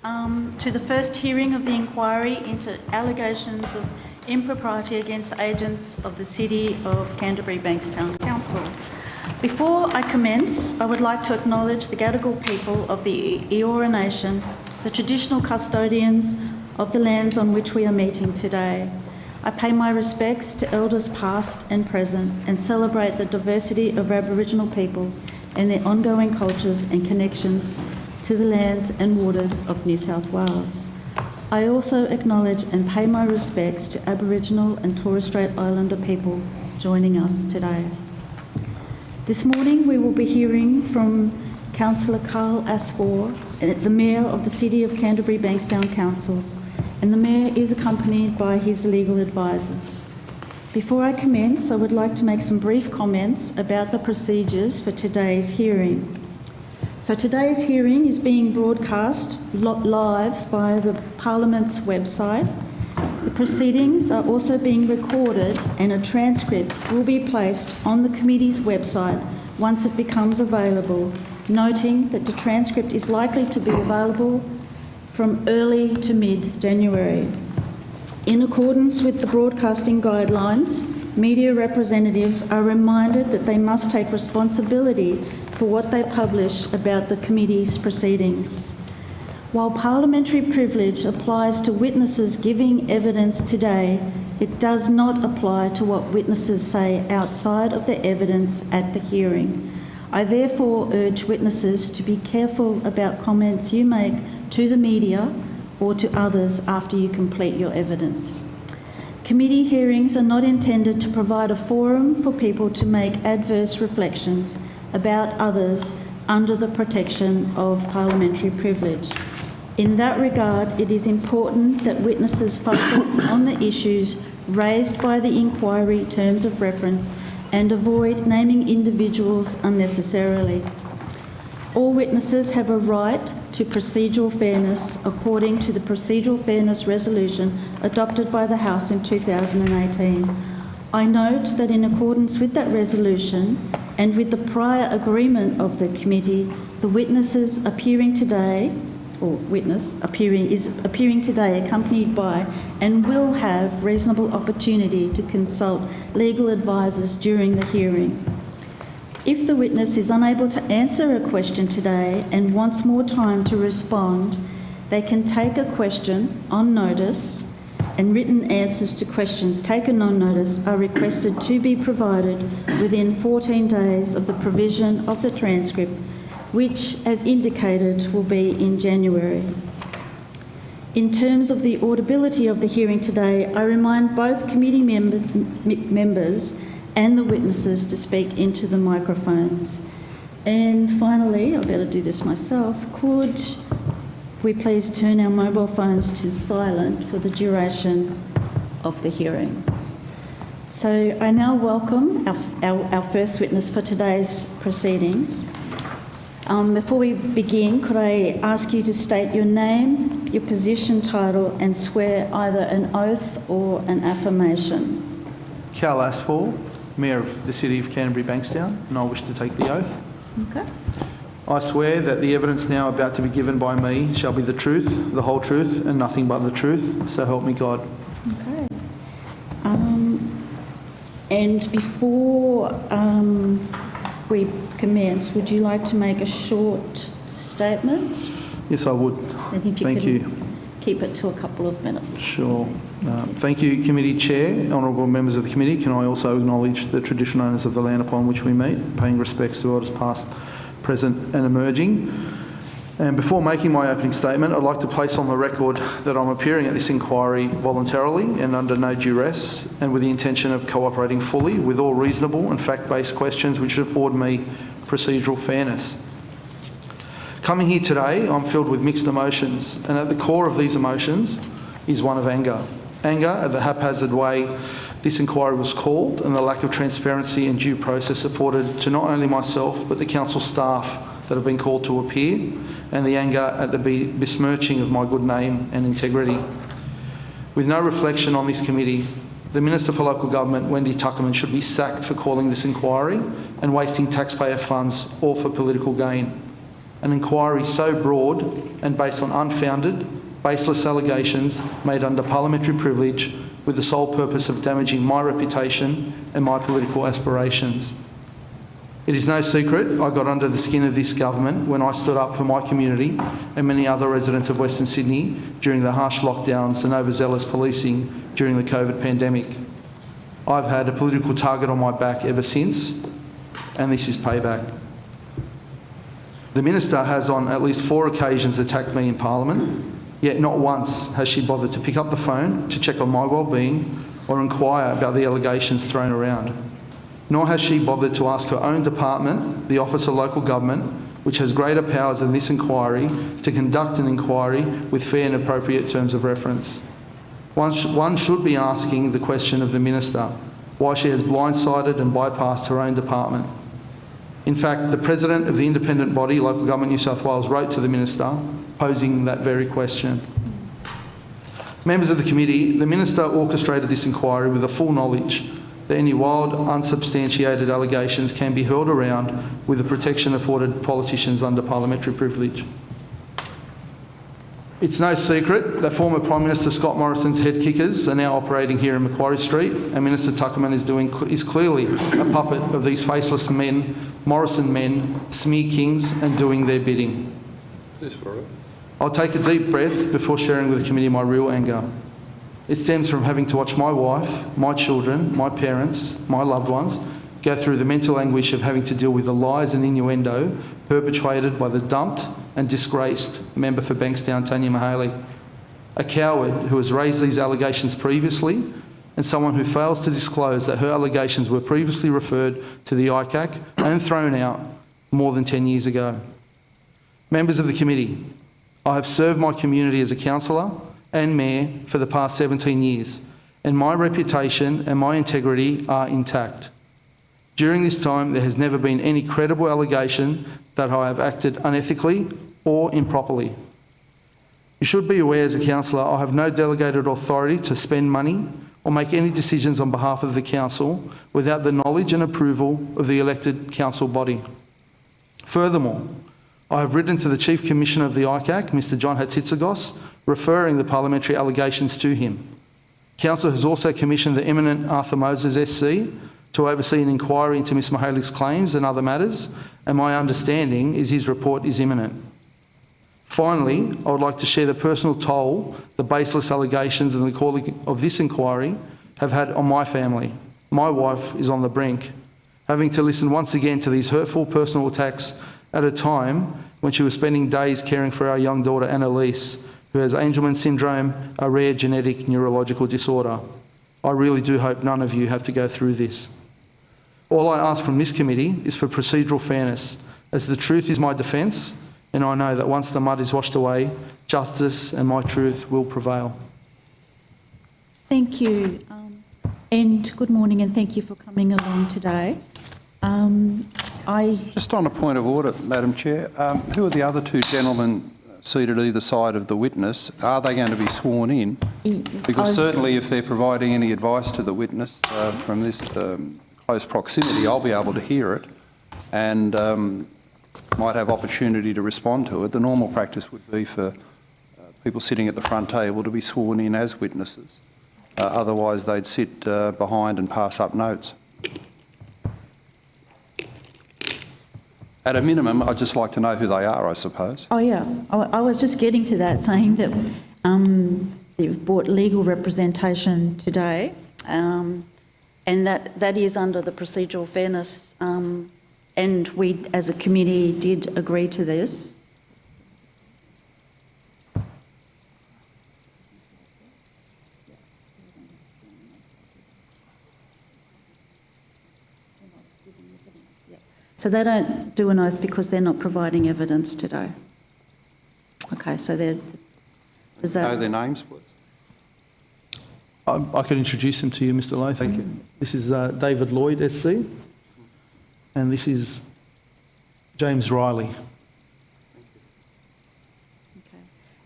To the first hearing of the inquiry into allegations of impropriety against agents of the City of Canterbury Bankstown Council. Before I commence, I would like to acknowledge the Gadigal people of the Eora Nation, the traditional custodians of the lands on which we are meeting today. I pay my respects to elders past and present and celebrate the diversity of Aboriginal peoples and their ongoing cultures and connections to the lands and waters of New South Wales. I also acknowledge and pay my respects to Aboriginal and Torres Strait Islander people joining us today. This morning we will be hearing from Councillor Carl Asfor, the Mayor of the City of Canterbury Bankstown Council, and the Mayor is accompanied by his legal advisors. Before I commence, I would like to make some brief comments about the procedures for today's hearing. So today's hearing is being broadcast live via the Parliament's website. The proceedings are also being recorded and a transcript will be placed on the committee's website once it becomes available, noting that the transcript is likely to be available from early to mid-January. In accordance with the broadcasting guidelines, media representatives are reminded that they must take responsibility for what they publish about the committee's proceedings. While parliamentary privilege applies to witnesses giving evidence today, it does not apply to what witnesses say outside of the evidence at the hearing. I therefore urge witnesses to be careful about comments you make to the media or to others after you complete your evidence. Committee hearings are not intended to provide a forum for people to make adverse reflections about others under the protection of parliamentary privilege. In that regard, it is important that witnesses focus on the issues raised by the inquiry terms of reference and avoid naming individuals unnecessarily. All witnesses have a right to procedural fairness according to the Procedural Fairness Resolution adopted by the House in 2018. I note that in accordance with that resolution and with the prior agreement of the committee, the witnesses appearing today, or witness is appearing today accompanied by and will have reasonable opportunity to consult legal advisors during the hearing. If the witness is unable to answer a question today and wants more time to respond, they can take a question on notice, and written answers to questions taken on notice are requested to be provided within 14 days of the provision of the transcript, which, as indicated, will be in January. In terms of the audibility of the hearing today, I remind both committee members and the witnesses to speak into the microphones. And finally, I better do this myself, could we please turn our mobile phones to silent for the duration of the hearing. So I now welcome our first witness for today's proceedings. Before we begin, could I ask you to state your name, your position, title, and swear either an oath or an affirmation? Cal Asfor, Mayor of the City of Canterbury Bankstown, and I wish to take the oath. Okay. I swear that the evidence now about to be given by me shall be the truth, the whole truth, and nothing but the truth, so help me God. Okay. And before we commence, would you like to make a short statement? Yes, I would. And if you Thank can you. Keep it to a couple of minutes. Sure. Thank you, Committee Chair, honourable members of the committee. Can I also acknowledge the traditional owners of the land upon which we meet, paying respects to elders past, present and emerging. And before making my opening statement, I'd like to place on the record that I'm appearing at this inquiry voluntarily and under no duress, and with the intention of cooperating fully with all reasonable and fact-based questions which afford me procedural fairness. Coming here today, I'm filled with mixed emotions, and at the core of these emotions is one of anger. Anger at the haphazard way this inquiry was called and the lack of transparency and due process afforded to not only myself but the council staff that have been called to appear, and the anger at the besmirching of my good name and integrity. With no reflection on this committee, the Minister for Local Government, Wendy Tuckerman, should be sacked for calling this inquiry and wasting taxpayer funds all for political gain. an inquiry so broad and based on unfounded, baseless allegations made under parliamentary privilege with the sole purpose of damaging my reputation and my political aspirations. It is no secret I got under the skin of this government when I stood up for my community and many other residents of Western Sydney during the harsh lockdowns and overzealous policing during the COVID pandemic. I've had a political target on my back ever since, and this is payback. The Minister has on at least 4 occasions attacked me in Parliament, yet not once has she bothered to pick up the phone to check on my well-being or inquire about the allegations thrown around. Nor has she bothered to ask her own department, the Office of Local Government, which has greater powers than this inquiry, to conduct an inquiry with fair and appropriate terms of reference. One should be asking the question of the Minister, why she has blindsided and bypassed her own department. In fact, the President of the independent body, Local Government New South Wales, wrote to the Minister posing that very question. Members of the committee, the Minister orchestrated this inquiry with the full knowledge that any wild, unsubstantiated allegations can be hurled around with the protection afforded politicians under parliamentary privilege. It's no secret that former Prime Minister Scott Morrison's head kickers are now operating here in Macquarie Street, and Minister Tuckerman is clearly a puppet of these faceless men, Morrison men, smear kings, and doing their bidding. I'll take a deep breath before sharing with the committee my real anger. It stems from having to watch my wife, my children, my parents, my loved ones go through the mental anguish of having to deal with the lies and innuendo perpetrated by the dumped and disgraced member for Bankstown, Tanya Mahaley, a coward who has raised these allegations previously and someone who fails to disclose that her allegations were previously referred to the ICAC and thrown out more than 10 years ago. Members of the committee, I have served my community as a councillor and mayor for the past 17 years, and my reputation and my integrity are intact. During this time, there has never been any credible allegation that I have acted unethically or improperly. You should be aware as a councillor, I have no delegated authority to spend money or make any decisions on behalf of the council without the knowledge and approval of the elected council body. Furthermore, I have written to the Chief Commissioner of the ICAC, Mr John Hatzitsagos, referring the parliamentary allegations to him. Council has also commissioned the eminent Arthur Moses SC to oversee an inquiry into Ms Mahaley's claims and other matters, and my understanding is his report is imminent. Finally, I would like to share the personal toll the baseless allegations and the calling of this inquiry have had on my family. My wife is on the brink, having to listen once again to these hurtful personal attacks at a time when she was spending days caring for our young daughter Annalise, who has Angelman syndrome, a rare genetic neurological disorder. I really do hope none of you have to go through this. All I ask from this committee is for procedural fairness, as the truth is my defence, and I know that once the mud is washed away, justice and my truth will prevail. Thank you, and good morning, and thank you for coming along today. Just on a point of order, Madam Chair, who are the other 2 gentlemen seated either side of the witness? Are they going to be sworn in? Because certainly if they're providing any advice to the witness from this close proximity, I'll be able to hear it and might have opportunity to respond to it. The normal practice would be for people sitting at the front table to be sworn in as witnesses. Otherwise, they'd sit behind and pass up notes. At a minimum, I'd just like to know who they are, I suppose. Oh yeah, I was just getting to that, saying that they've brought legal representation today, and that is under the procedural fairness, and we as a committee did agree to this. So they don't do an oath because they're not providing evidence today. Okay, so they're... Know their names, please. I could introduce them to you, Mr Latham. Thank you. This is David Lloyd, SC, and this is James Riley. Okay.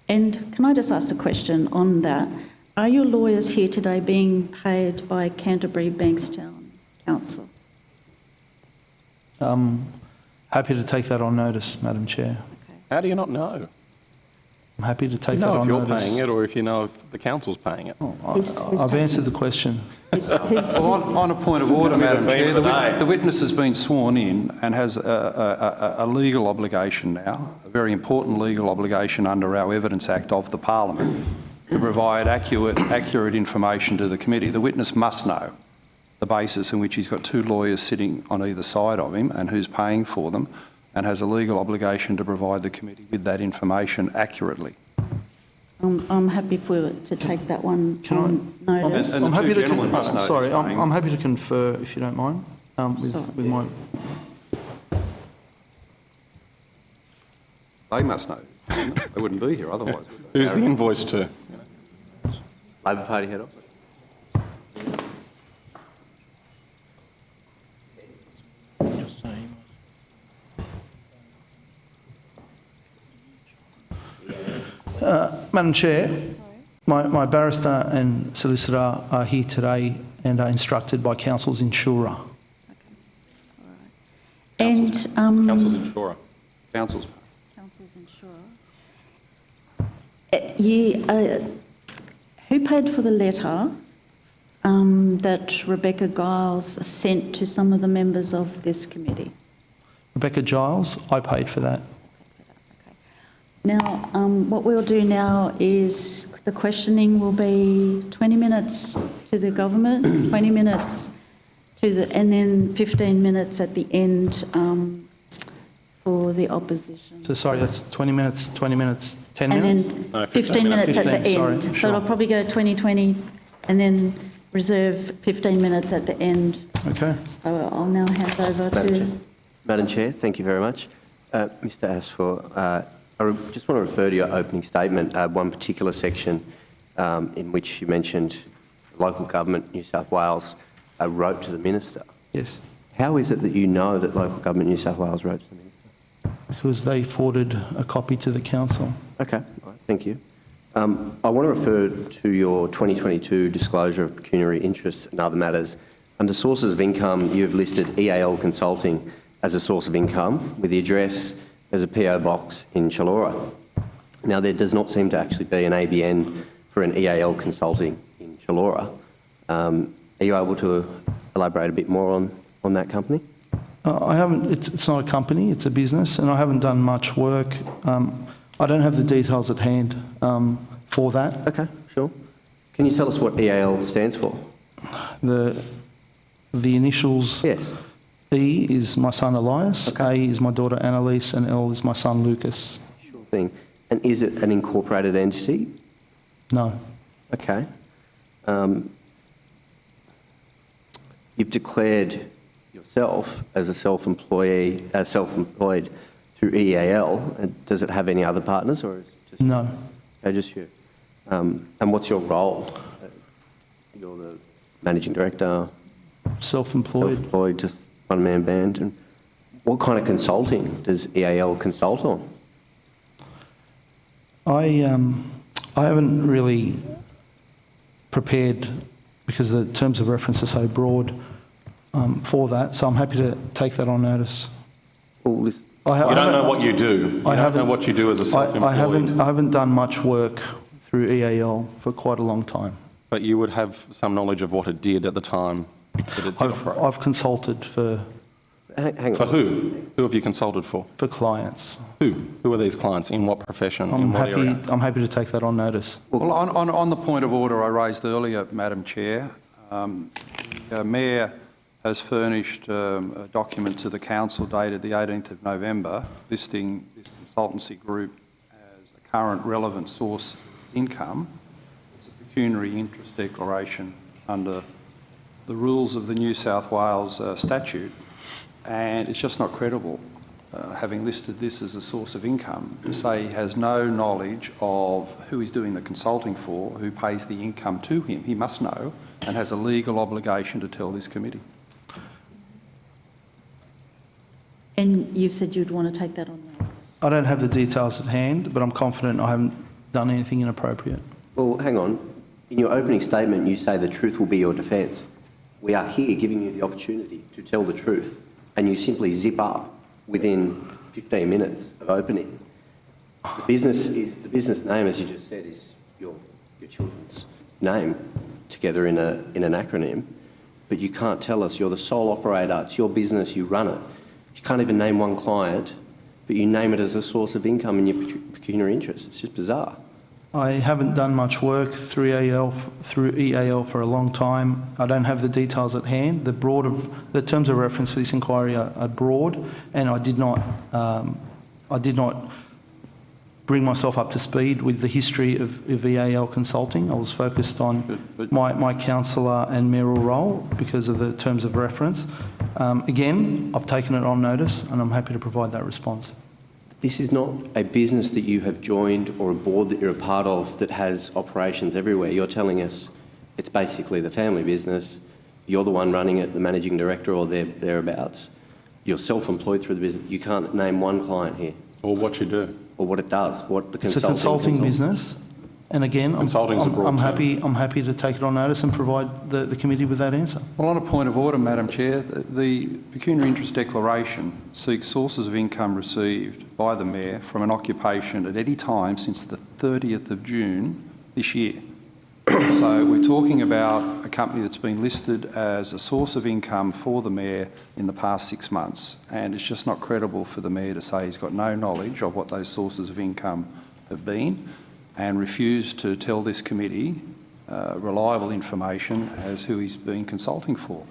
And can I just ask a question on that? Are your lawyers here today being paid by Canterbury Bankstown Council? Happy to take that on notice, Madam Chair. Okay. How do you not know? I'm happy to take You that know on if you're notice. paying it or if you know if the council's paying it. I've answered the question. Well, on a point of This is order, gonna be the Madam theme Chair, of the day. the witness has been sworn in and has a legal obligation now, a very important legal obligation under our Evidence Act of the Parliament, to provide accurate information to the committee. The witness must know the basis in which he's got two lawyers sitting on either side of him and who's paying for them, and has a legal obligation to provide the committee with that information accurately. I'm happy to take that one Can I- on notice. And the I'm happy two to gentlemen must know sorry, who's paying. I'm happy to confer, if you don't mind, with my... They must know. They wouldn't be here otherwise, would they? Who's the invoice to? Labor Party head office. Madam Chair, my barrister and solicitor are here today and are instructed by council's insurer. And Council's insurer. Council's. council's insurer. Who paid for the letter that Rebecca Giles sent to some of the members of this committee? Rebecca Giles, I paid for that. Now, what we'll do now is the questioning will be 20 minutes to the government, 20 minutes to and then 15 minutes at the end for the opposition. So sorry, that's 20 minutes, 10 And minutes? then No, 15 minutes at the 15, sorry, end. So sure. it'll probably go 20, 20, and then reserve 15 minutes at the end. Okay. So I'll now hand over to... Madam Chair, thank you very much. Mr Asfor, I just want to refer to your opening statement, one particular section in which you mentioned local government, New South Wales, wrote to the minister. Yes, How is it that you know that local government, New South Wales, wrote to the minister? because they forwarded a copy to the council. Okay, all right, thank you. I want to refer to your 2022 disclosure of pecuniary interests and other matters. Under sources of income, you have listed EAL Consulting as a source of income with the address as a PO box in Chullora. Now, there does not seem to actually be an ABN for an EAL Consulting in Chullora. Are you able to elaborate a bit more on that company? I haven't, it's not a company, it's a business, and I haven't done much work. I don't have the details at hand for that. Okay, sure. Can you tell us what EAL stands for? The initials, Yes. E is my son Elias, A is my daughter Annalise, and L is my son Lucas. Sure thing. And is it an incorporated entity? No. Okay. You've declared yourself as a self-employed through EAL. And does it have any other partners, or is it just No. okay, just you? And what's your role? You're the managing director, Self-employed. self-employed, just one-man band. And what kind of consulting does EAL consult on? I haven't really prepared, because the terms of reference are so broad, for that, so I'm happy to take that on notice. Well, this, I You don't haven't- know what you do. You don't know haven't- what you do as a self-employed. I haven't done much work through EAL for quite a long time. But you would have some knowledge of what it did at the time that it did operate. I've consulted for hang For on. who? Who have you consulted for? clients. Who? Who are these clients? In what profession? In what area? I'm happy to take that on notice. Well, on the point of order I raised earlier, Madam Chair, the Mayor has furnished a document to the Council dated the 18th of November listing this consultancy group as a current relevant source of income. It's a pecuniary interest declaration under the rules of the New South Wales statute, and it's just not credible, having listed this as a source of income, to say he has no knowledge of who he's doing the consulting for, who pays the income to him. He must know and has a legal obligation to tell this committee. And you've said you'd want to take that on notice. I don't have the details at hand, but I'm confident I haven't done anything inappropriate. Well, hang on. In your opening statement, you say the truth will be your defence. We are here giving you the opportunity to tell the truth, and you simply zip up within 15 minutes of opening. The business name, as you just said, is your children's name together in an acronym, but you can't tell us you're the sole operator. It's your business. You run it. You can't even name one client, but you name it as a source of income in your pecuniary interest. It's just bizarre. I haven't done much work through EAL for a long time. I don't have the details at hand. The terms of reference for this inquiry are broad, and I did not bring myself up to speed with the history of EAL consulting. I was focused on my councillor and mayoral role because of the terms of reference. Again, I've taken it on notice, and I'm happy to provide that response. This is not a business that you have joined or a board that you're a part of that has operations everywhere. You're telling us it's basically the family business. You're the one running it, the managing director or thereabouts. You're self-employed through the business. You can't name one client here. Or what you do. Or what it does, what the It's a consulting business, and again, Consulting's a broad I'm term. happy to take it on notice and provide the committee with that answer. Well, on a point of order, Madam Chair, the pecuniary interest declaration seeks sources of income received by the Mayor from an occupation at any time since the 30th of June this year. So we're talking about a company that's been listed as a source of income for the Mayor in the past 6 months, and it's just not credible for the Mayor to say he's got no knowledge of what those sources of income have been and refuse to tell this committee reliable information as who he's been consulting for.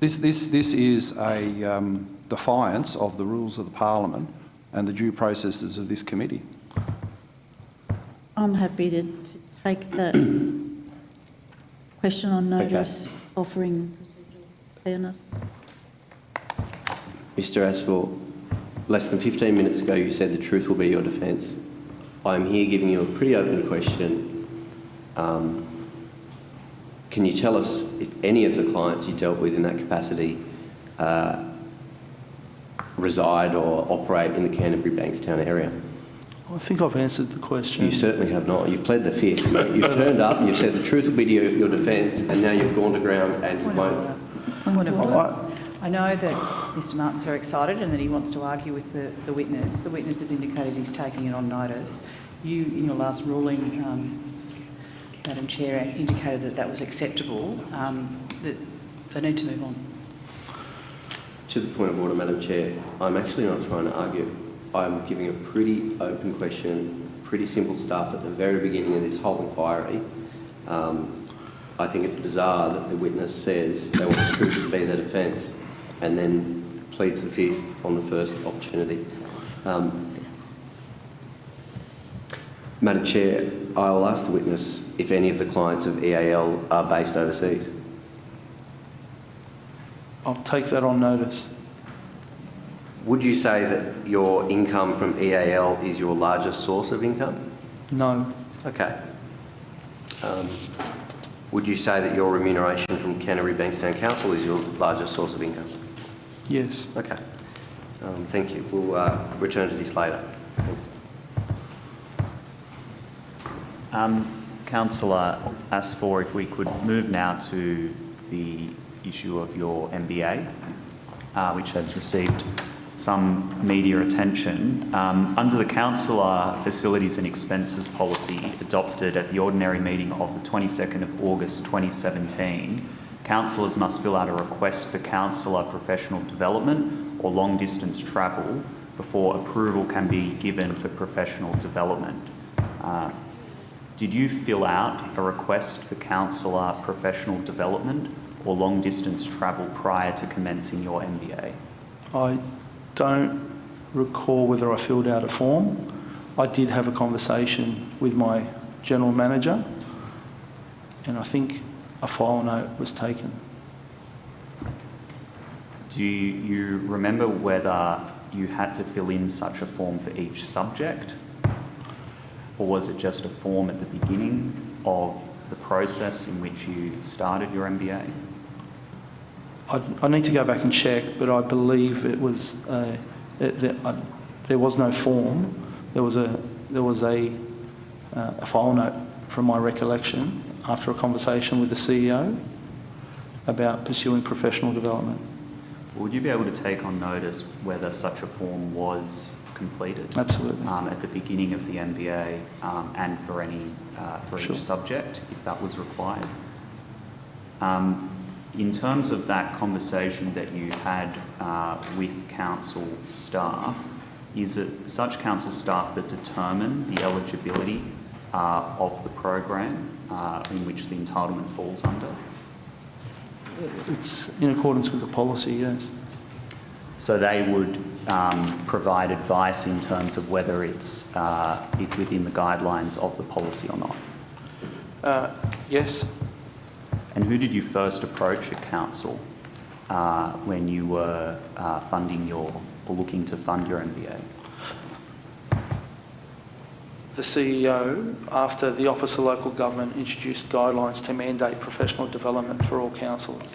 This is a defiance of the rules of the Parliament and the due processes of this committee. I'm happy to take that question on notice, offering procedural fairness. Mr Aspel, less than 15 minutes ago you said the truth will be your defence. I'm here giving you a pretty open question. Can you tell us if any of the clients you dealt with in that capacity reside or operate in the Canterbury Bankstown area? I think I've answered the question. You certainly have not. You've pled the fifth. You've turned up, you've said the truth will be your defence, and now you've gone to ground and you won't. I know that Mr Martin's very excited and that he wants to argue with the witness. The witness has indicated he's taking it on notice. You, in your last ruling, Madam Chair, indicated that that was acceptable. That they need to move on. To the point of order, Madam Chair, I'm actually not trying to argue. I'm giving a pretty open question, pretty simple stuff at the very beginning of this whole inquiry. I think it's bizarre that the witness says they want the truth to be their defence and then pleads the fifth on the first opportunity. Madam Chair, I'll ask the witness if any of the clients of EAL are based overseas. I'll take that on notice. Would you say that your income from EAL is your largest source of income? No. Okay. Would you say that your remuneration from Canterbury Bankstown Council is your largest source of income? Yes. Okay. Thank you. We'll return to this later. Thanks. Councillor Asfor, if we could move now to the issue of your MBA, which has received some media attention. Under the Councillor Facilities and Expenses Policy adopted at the ordinary meeting of the 22nd of August 2017, councillors must fill out a request for councillor professional development or long distance travel before approval can be given for professional development. Did you fill out a request for councillor professional development or long distance travel prior to commencing your MBA? I don't recall whether I filled out a form. I did have a conversation with my general manager, and I think a file note was taken. Do you remember whether you had to fill in such a form for each subject? Or was it just a form at the beginning of the process in which you started your MBA? I need to go back and check, but I believe it was there was no form. There was a file note from my recollection after a conversation with the CEO about pursuing professional development. Would you be able to take on notice whether such a form was completed. Absolutely. At the beginning of the MBA and for Sure. each subject, if that was required. In terms of that conversation that you had with council staff, is it such council staff that determine the eligibility of the program in which the entitlement falls under? It's in accordance with the policy, yes. So they would provide advice in terms of whether it's within the guidelines of the policy or not? Yes. And who did you first approach at council when you were looking to fund your MBA? The CEO, after the Office of Local Government introduced guidelines to mandate professional development for all councillors.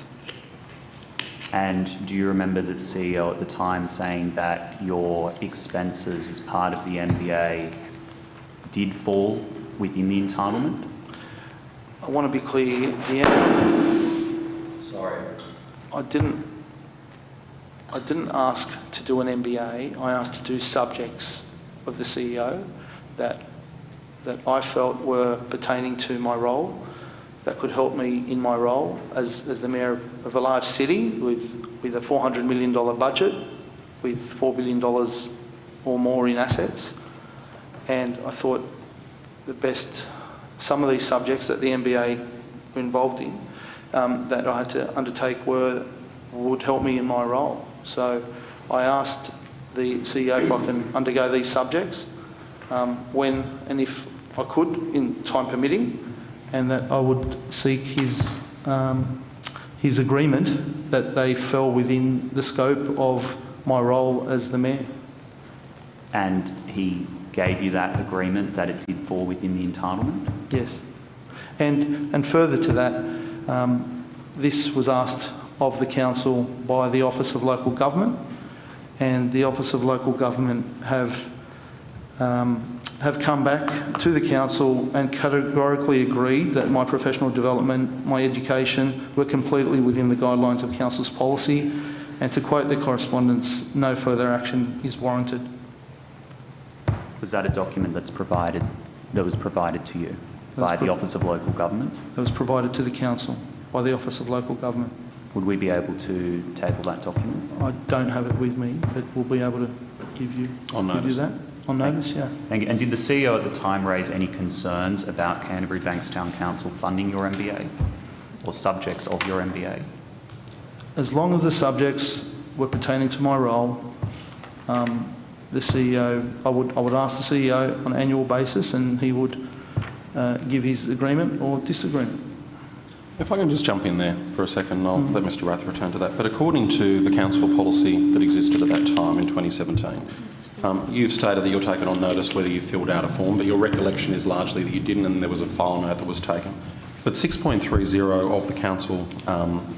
And do you remember the CEO at the time saying that your expenses as part of the MBA did fall within the entitlement? I want to be clear, I didn't ask to do an MBA. I asked to do subjects of the CEO that I felt were pertaining to my role, that could help me in my role as the mayor of a large city with a $400 million budget, with $4 billion or more in assets. And I thought some of these subjects that the MBA were involved in that I had to undertake would help me in my role. So I asked the CEO if I can undergo these subjects when and if I could, in time permitting, and that I would seek his agreement that they fell within the scope of my role as the mayor. And he gave you that agreement that it did fall within the entitlement? Yes. And further to that, this was asked of the council by the Office of Local Government, and the Office of Local Government have come back to the council and categorically agreed that my professional development, my education were completely within the guidelines of council's policy, and to quote the correspondence, no further action is warranted. Was that a document that was provided to you by the Office of Local Government? That was provided to the council by the Office of Local Government. Would we be able to table that document? I don't have it with me, but we'll be able to give you that. On notice, yeah. Thank you. And did the CEO at the time raise any concerns about Canterbury Bankstown Council funding your MBA or subjects of your MBA? As long as the subjects were pertaining to my role, the CEO, I would ask the CEO on an annual basis, and he would give his agreement or disagreement. If I can just jump in there for a second, I'll let Mr Rath return to that. But according to the council policy that existed at that time in 2017, you've stated that you're taken on notice whether you filled out a form, but your recollection is largely that you didn't and there was a file note that was taken. But 6.30 of the council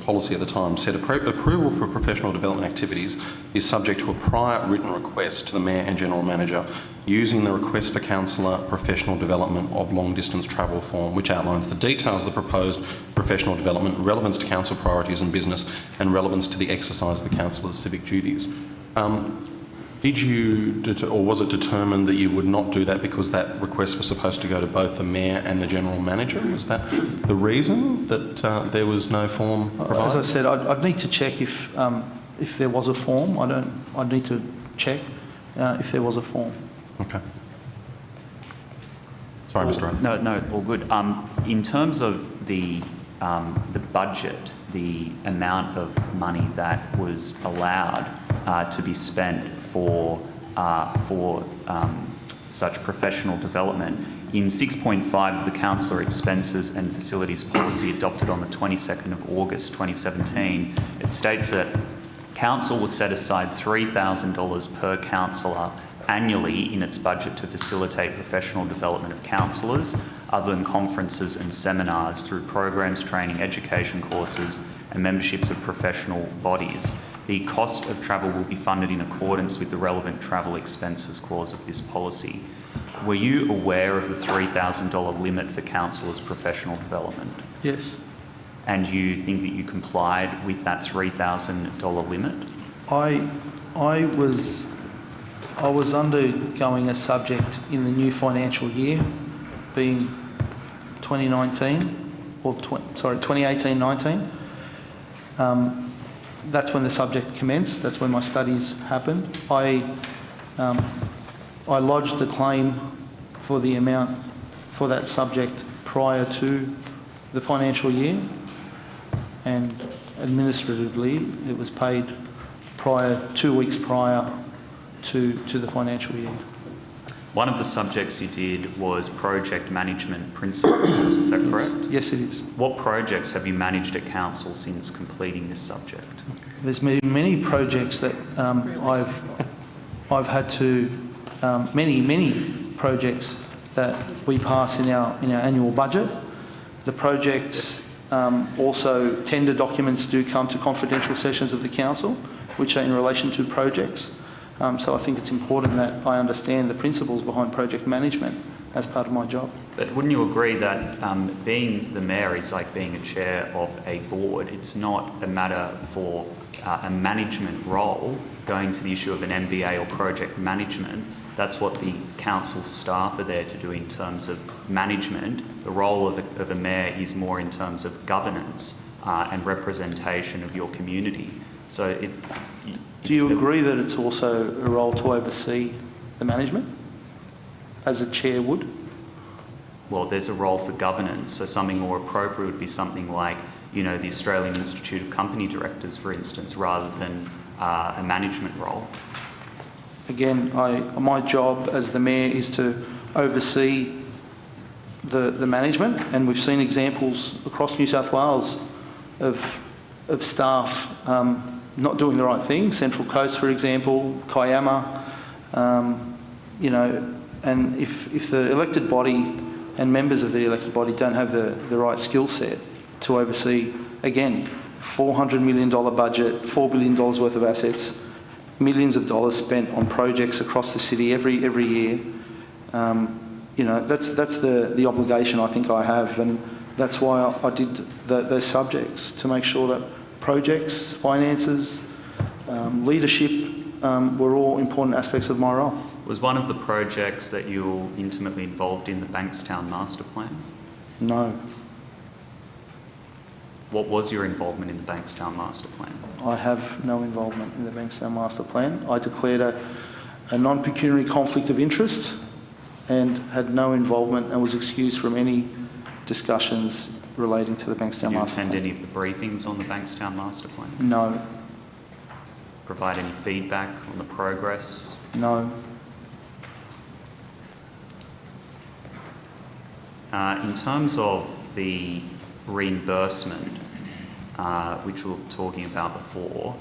policy at the time said approval for professional development activities is subject to a prior written request to the Mayor and General Manager using the request for councillor professional development of long distance travel form, which outlines the details of the proposed professional development, relevance to council priorities and business, and relevance to the exercise of the councillor's civic duties. Did you, or was it determined that you would not do that because that request was supposed to go to both the Mayor and the General Manager? Was that the reason that there was no form provided? As I said, I'd need to check if there was a form. I'd need to check if there was a form. Okay. Sorry, Mr. Rath. No, all good. In terms of the budget, the amount of money that was allowed to be spent for such professional development, in 6.5 of the Councillor Expenses and Facilities Policy adopted on the 22nd of August 2017, it states that Council will set aside $3,000 per councillor annually in its budget to facilitate professional development of councillors, other than conferences and seminars through programs, training, education courses and memberships of professional bodies. The cost of travel will be funded in accordance with the relevant travel expenses clause of this policy. Were you aware of the $3,000 limit for councillors' professional development? Yes. And you think that you complied with that $3,000 limit? I was I was undergoing a subject in the new financial year, being 2018-19. That's when the subject commenced. That's when my studies happened. I lodged the claim for the amount for that subject prior to the financial year, and administratively it was paid 2 weeks prior to the financial year. One of the subjects you did was project management principles, is that correct? Yes, it is. What projects have you managed at council since completing this subject? There's been many projects that I've had to many projects that we pass in our annual budget. The projects also tender documents do come to confidential sessions of the council, which are in relation to projects. So I think it's important that I understand the principles behind project management as part of my job. But wouldn't you agree that being the mayor is like being a chair of a board? It's not a matter for a management role going to the issue of an MBA or project management. That's what the council staff are there to do in terms of management. The role of a mayor is more in terms of governance and representation of your community. So do you agree that it's also a role to oversee the management, as a chair would? Well, there's a role for governance, so something more appropriate would be something like, the Australian Institute of Company Directors, for instance, rather than a management role. Again, my job as the mayor is to oversee the management, and we've seen examples across New South Wales of staff not doing the right thing. Central Coast, for example, Kiama, and if the elected body and members of the elected body don't have the right skill set to oversee, again, $400 million budget, $4 billion worth of assets, millions of dollars spent on projects across the city every year. That's the obligation I think I have, and that's why I did those subjects, to make sure that projects, finances, leadership were all important aspects of my role. Was one of the projects that you were intimately involved in the Bankstown Master Plan? No. What was your involvement in the Bankstown Master Plan? I have no involvement in the Bankstown Master Plan. I declared a non-pecuniary conflict of interest and had no involvement and was excused from any discussions relating to the Bankstown Master Plan. Did you attend any of the briefings on the Bankstown Master Plan? No. Provide any feedback on the progress? No. In terms of the reimbursement, which we were talking about before,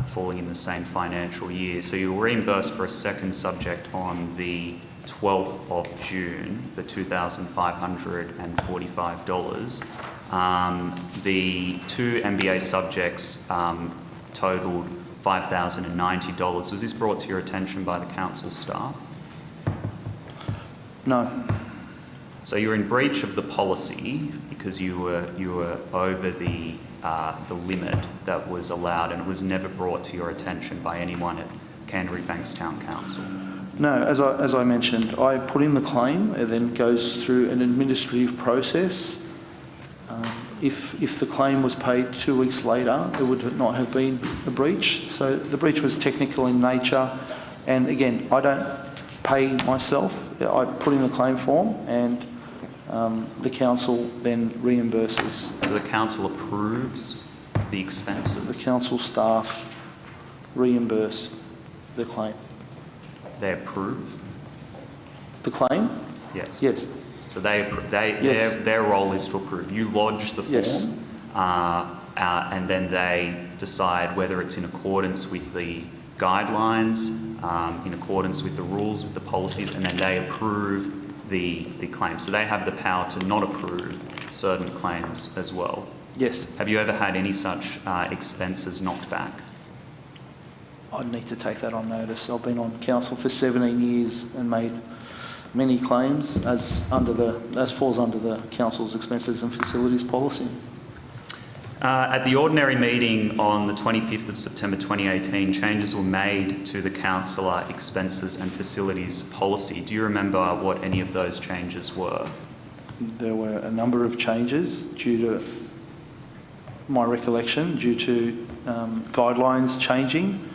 falling in the same financial year. So you were reimbursed for a second subject on the 12th of June for $2,545. The two MBA subjects totalled $5,090. Was this brought to your attention by the council staff? No. So you're in breach of the policy because you were over the limit that was allowed, and it was never brought to your attention by anyone at Canterbury Bankstown Council. No, as I mentioned, I put in the claim. It then goes through an administrative process. If the claim was paid 2 weeks later, it would not have been a breach. So the breach was technical in nature. And again, I don't pay myself. I put in the claim form, and the council then reimburses. So the council approves the expenses? The council staff reimburse the claim. They approve? The claim? Yes. Yes. So Yes. their role is to approve. You lodge the form, Yes. and then they decide whether it's in accordance with the guidelines, in accordance with the rules, with the policies, and then they approve the claim. So they have the power to not approve certain claims as well. Yes. Have you ever had any such expenses knocked back? I'd need to take that on notice. I've been on council for 17 years and made many claims as falls under the council's expenses and facilities policy. At the ordinary meeting on the 25th of September 2018, changes were made to the councillor expenses and facilities policy. Do you remember what any of those changes were? There were a number of changes due to my recollection, due to guidelines changing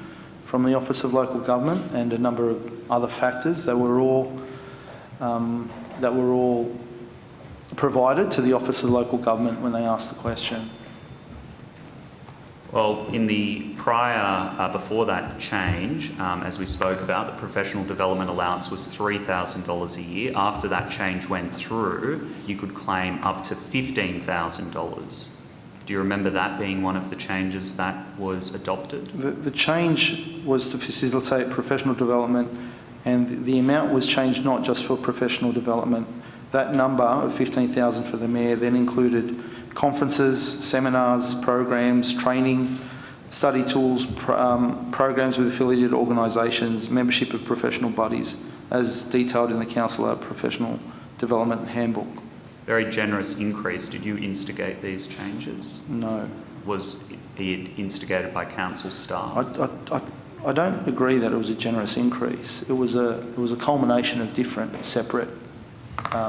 from the Office of Local Government and a number of other factors that were all provided to the Office of Local Government when they asked the question. Well, in the prior, before that change, as we spoke about, the professional development allowance was $3,000 a year. After that change went through, you could claim up to $15,000. Do you remember that being one of the changes that was adopted? The change was to facilitate professional development, and the amount was changed not just for professional development. That number of $15,000 for the mayor then included conferences, seminars, programs, training, study tools, programs with affiliated organisations, membership of professional bodies, as detailed in the Councillor Professional Development Handbook. Very generous increase. Did you instigate these changes? No. Was it instigated by council staff? I don't agree that it was a generous increase. It was a culmination of different separate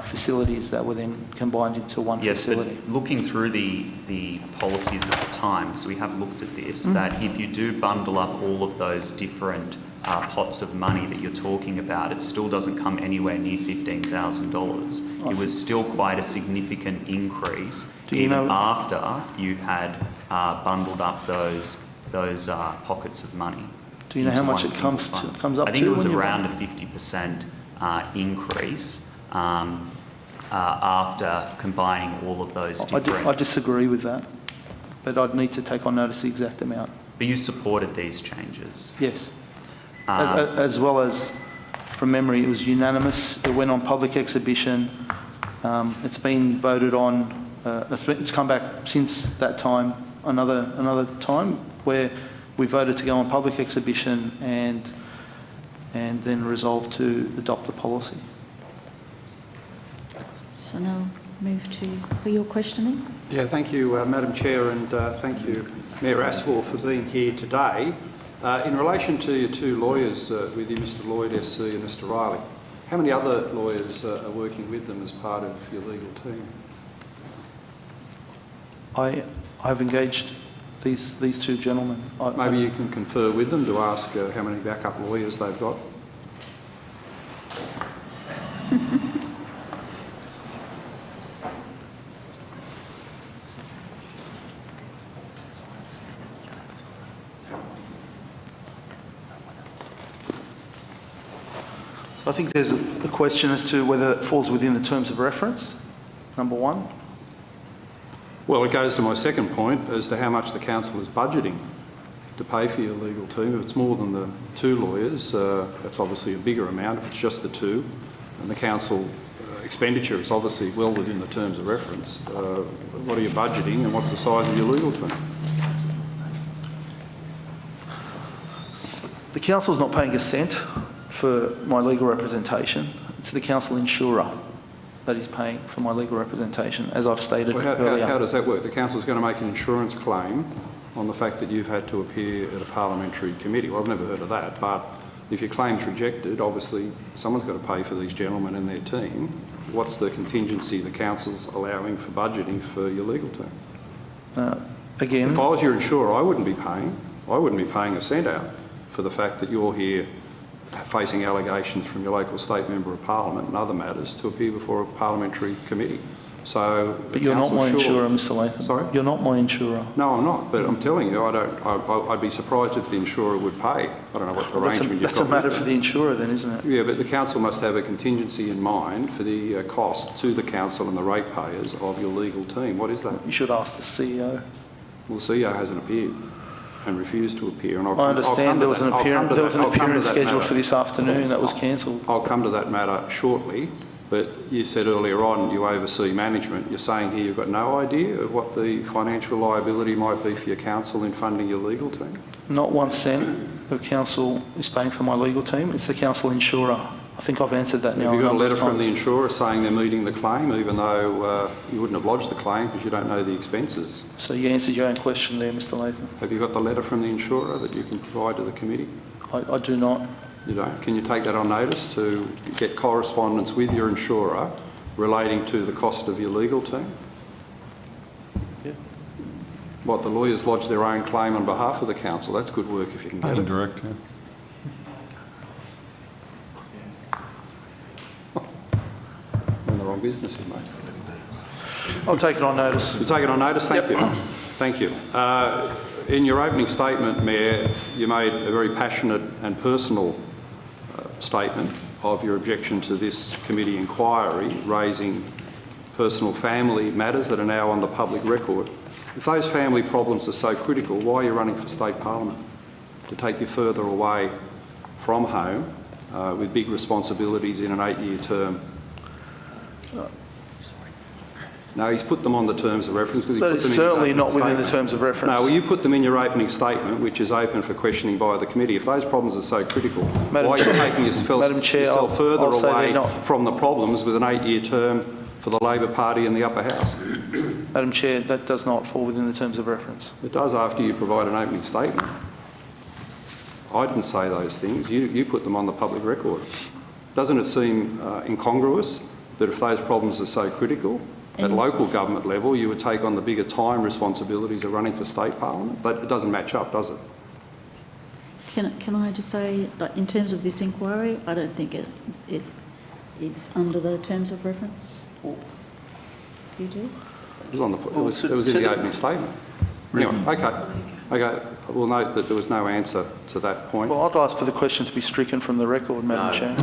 facilities that were then combined into one facility. Yes, but looking through the policies at the time, because we have looked at this, that if you do bundle up all of those different pots of money that you're talking about, it still doesn't come anywhere near $15,000. It was still quite a significant increase, even after you had bundled up those pockets of money. Do you know how much it comes up to? I think it was around a 50% increase after combining all of those different... I disagree with that, but I'd need to take on notice the exact amount. But you supported these changes? Yes. As well as, from memory, it was unanimous. It went on public exhibition. It's been voted on. It's come back since that time, another time, where we voted to go on public exhibition and then resolved to adopt the policy. So now move for your questioning. Yeah, thank you, Madam Chair, and thank you, Mayor Asfor, for being here today. In relation to your two lawyers with you, Mr Lloyd SC and Mr Riley, how many other lawyers are working with them as part of your legal team? I've engaged these two gentlemen. Maybe you can confer with them to ask how many backup lawyers they've got. I think there's a question as to whether it falls within the terms of reference, number one. Well, it goes to my second point as to how much the council is budgeting to pay for your legal team. If it's more than the two lawyers, that's obviously a bigger amount. If it's just the two, and the council expenditure is obviously well within the terms of reference, what are you budgeting and what's the size of your legal team? The council's not paying a cent for my legal representation. It's the council insurer that is paying for my legal representation, as I've stated earlier. How does that work? The council's going to make an insurance claim on the fact that you've had to appear at a parliamentary committee. Well, I've never heard of that, but if your claim's rejected, obviously someone's got to pay for these gentlemen and their team. What's the contingency the council's allowing for budgeting for your legal team? Again, if I was your insurer, I wouldn't be paying a cent out for the fact that you're here facing allegations from your local state member of parliament and other matters to appear before a parliamentary committee. So, but you're not my insurer, Mr Latham. Sorry? You're not my insurer. No, I'm not. But I'm telling you, I'd be surprised if the insurer would pay. I don't know what arrangement you've got. That's a matter for the insurer then, isn't it? Yeah, but the council must have a contingency in mind for the cost to the council and the ratepayers of your legal team. What is that? You should ask the CEO. Well, the CEO hasn't appeared and refused to appear. And I understand there was an appearance scheduled for this afternoon that was cancelled. I'll come to that matter shortly, but you said earlier on you oversee management. You're saying here you've got no idea of what the financial liability might be for your council in funding your legal team? Not 1 cent of council is paying for my legal team. It's the council insurer. I think I've answered that now. Have you got a number of letter from the times. insurer saying they're meeting the claim, even though you wouldn't have lodged the claim because you don't know the expenses? So you answered your own question there, Mr Latham. Have you got the letter from the insurer that you can provide to the committee? I do not. You don't? Can you take that on notice to get correspondence with your insurer relating to the cost of your legal team? Yeah. What, the lawyers lodge their own claim on behalf of the council? That's good work if you can get it. Direct, yeah. You're in the wrong business here, mate. I'll take it on notice. You take it on notice? Thank you. Thank you. In your opening statement, Mayor, you made a very passionate and personal statement of your objection to this committee inquiry, raising personal family matters that are now on the public record. If those family problems are so critical, why are you running for state parliament? To take you further away from home with big responsibilities in an 8-year term? No, he's put them on the terms of reference. Because That is certainly not within the terms of reference. No, well, you put them in your opening statement, which is open for questioning by the committee. If those problems are so critical, Madam why are you Chair- taking Madam Chair, yourself further I'll say they're away not. from the problems with an 8-year term for the Labor Party in the upper house? Madam Chair, that does not fall within the terms of reference. It does after you provide an opening statement. I didn't say those things. You put them on the public record. Doesn't it seem incongruous that if those problems are so critical, at local government level, you would take on the bigger time responsibilities of running for state parliament? But it doesn't match up, does it? Can I just say, like, in terms of this inquiry, I don't think it's under the terms of reference? You do? It was, it was in the opening statement. Anyway, okay. We'll note that there was no answer to that point. Well, I'd ask for the question to be stricken from the record, Madam Chair.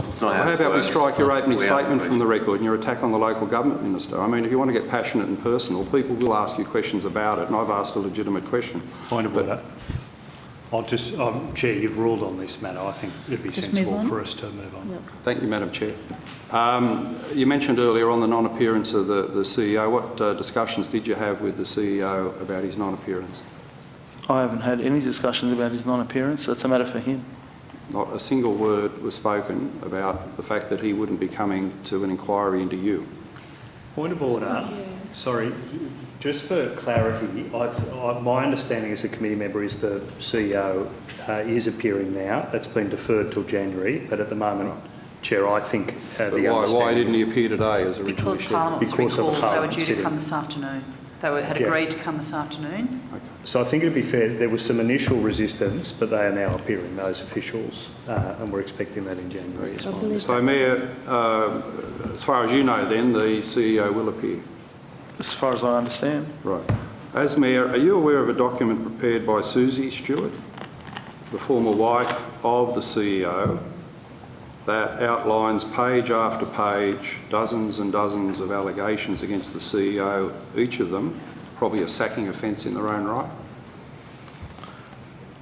It's not How it about we works. strike your opening We ask the statement from the record and your attack on the local government minister? I mean, if you want to get passionate and personal, people will ask you questions about it, and I've asked a legitimate question. Point of order. I'll just, Chair, you've ruled on this matter. I think it'd be Just move sensible on. for us to move on. Yep. Thank you, Madam Chair. You mentioned earlier on the non-appearance of the CEO. What discussions did you have with the CEO about his non-appearance? I haven't had any discussions about his non-appearance. That's a matter for him. Not a single word was spoken about the fact that he wouldn't be coming to an inquiry into you. Point of order. Sorry, just for clarity, my understanding as a committee member is the CEO is appearing now. That's been deferred till January, but at the moment, Chair, I think But the why understanding... didn't he appear today as originally Because scheduled? Parliament was Because of the recalled, they were Parliament due to sitting. come this afternoon. They had Yeah. agreed to come this afternoon. So I think it'd be fair, there was some initial resistance, but they are now appearing, those officials, and we're expecting that in January as well. So, Mayor, as far as you know then, the CEO will appear? As far as I understand. Right. As Mayor, are you aware of a document prepared by Susie Stewart, the former wife of the CEO, that outlines page after page, dozens and dozens of allegations against the CEO, each of them probably a sacking offence in their own right?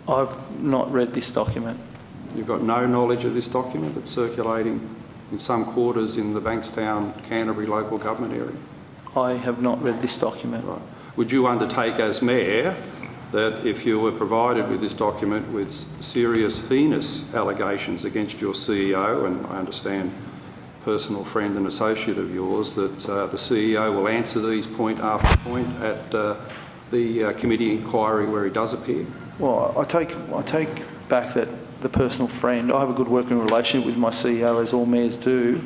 I've not read this document. You've got no knowledge of this document that's circulating in some quarters in the Bankstown, Canterbury local government area? I have not read this document. Right. Would you undertake as Mayor that if you were provided with this document with serious, heinous allegations against your CEO, and I understand personal friend and associate of yours, that the CEO will answer these point after point at the committee inquiry where he does appear? Well, I take back that the personal friend. I have a good working relationship with my CEO, as all mayors do,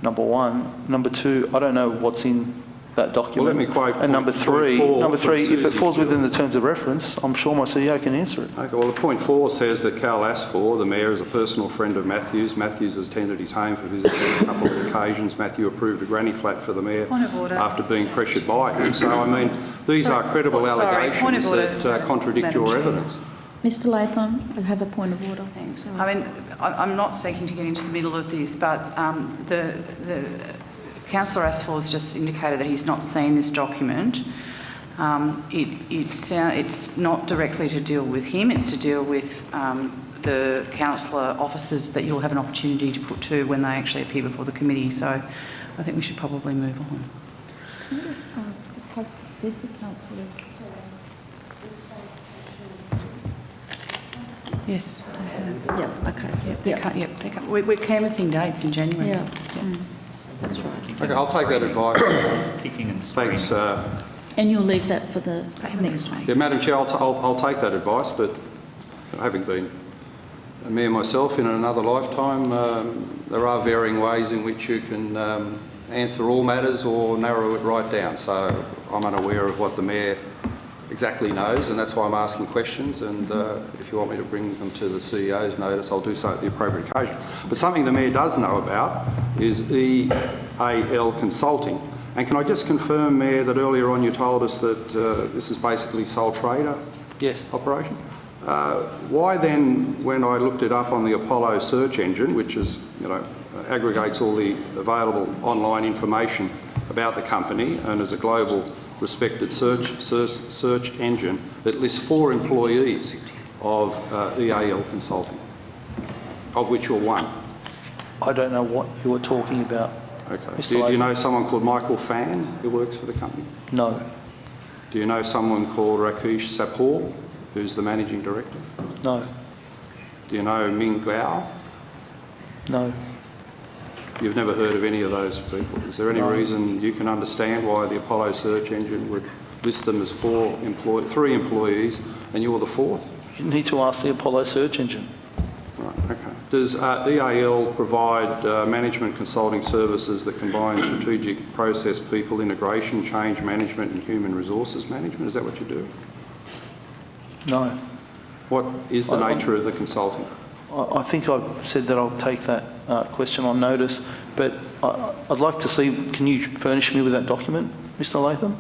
number one. Number two, I don't know what's in that document. Well, let me quote and number point three, four if from it falls Susie within the terms of reference, I'm sure my CEO can answer it. Okay, well, the point 4 says that Carl Asfor, the Mayor, is a personal friend of Matthew's. Matthews has tended his home for visits on a couple of occasions. Matthew approved a granny flat for the Mayor Point of order. after being pressured by him. So, I mean, these are credible point of allegations order, that contradict Madam your Chair. evidence. Mr Latham, I have a point of order. Thanks. I mean, I'm not seeking to get into the middle of this, but the Councillor Asfor's just indicated that he's not seen this document. It's not directly to deal with him, it's to deal with the councillor officers that you'll have an opportunity to put to when they actually appear before the committee. So I think we should probably move on. Can I just ask, did the councillors... Yes, they have. Yeah, okay. They're we're canvassing dates in January. Yeah. That's right. Okay, I'll take that advice. Kicking and screaming. Thanks. And you'll leave that for the next meeting. Yeah, Madam Chair, I'll take that advice, but having been a mayor myself in another lifetime, there are varying ways in which you can answer all matters or narrow it right down. So I'm unaware of what the mayor exactly knows, and that's why I'm asking questions. And if you want me to bring them to the CEO's notice, I'll do so at the appropriate occasion. But something the mayor does know about is EAL Consulting. And can I just confirm, Mayor, that earlier on you told us that this is basically sole trader Yes. operation? Why then, when I looked it up on the Apollo search engine, which is, aggregates all the available online information about the company and is a global respected search engine that lists 4 employees of EAL Consulting, of which you're one? I don't know what you were talking about. Okay. Mr. Do you Latham? know someone called Michael Fan who works for the company? No. Do you know someone called Rakesh Sapor, who's the managing director? No. Do you know Ming Gao? No. You've never heard of any of those people. Is there any No. reason you can understand why the Apollo search engine would list them as 3 employees and you're the 4th? You need to ask the Apollo search engine. Right, okay. Does EAL provide management consulting services that combine strategic process, people integration, change management and human resources management? Is that what you do? No. What is the nature of the consulting? I think I've said that I'll take that question on notice, but I'd like to see, can you furnish me with that document, Mr. Latham?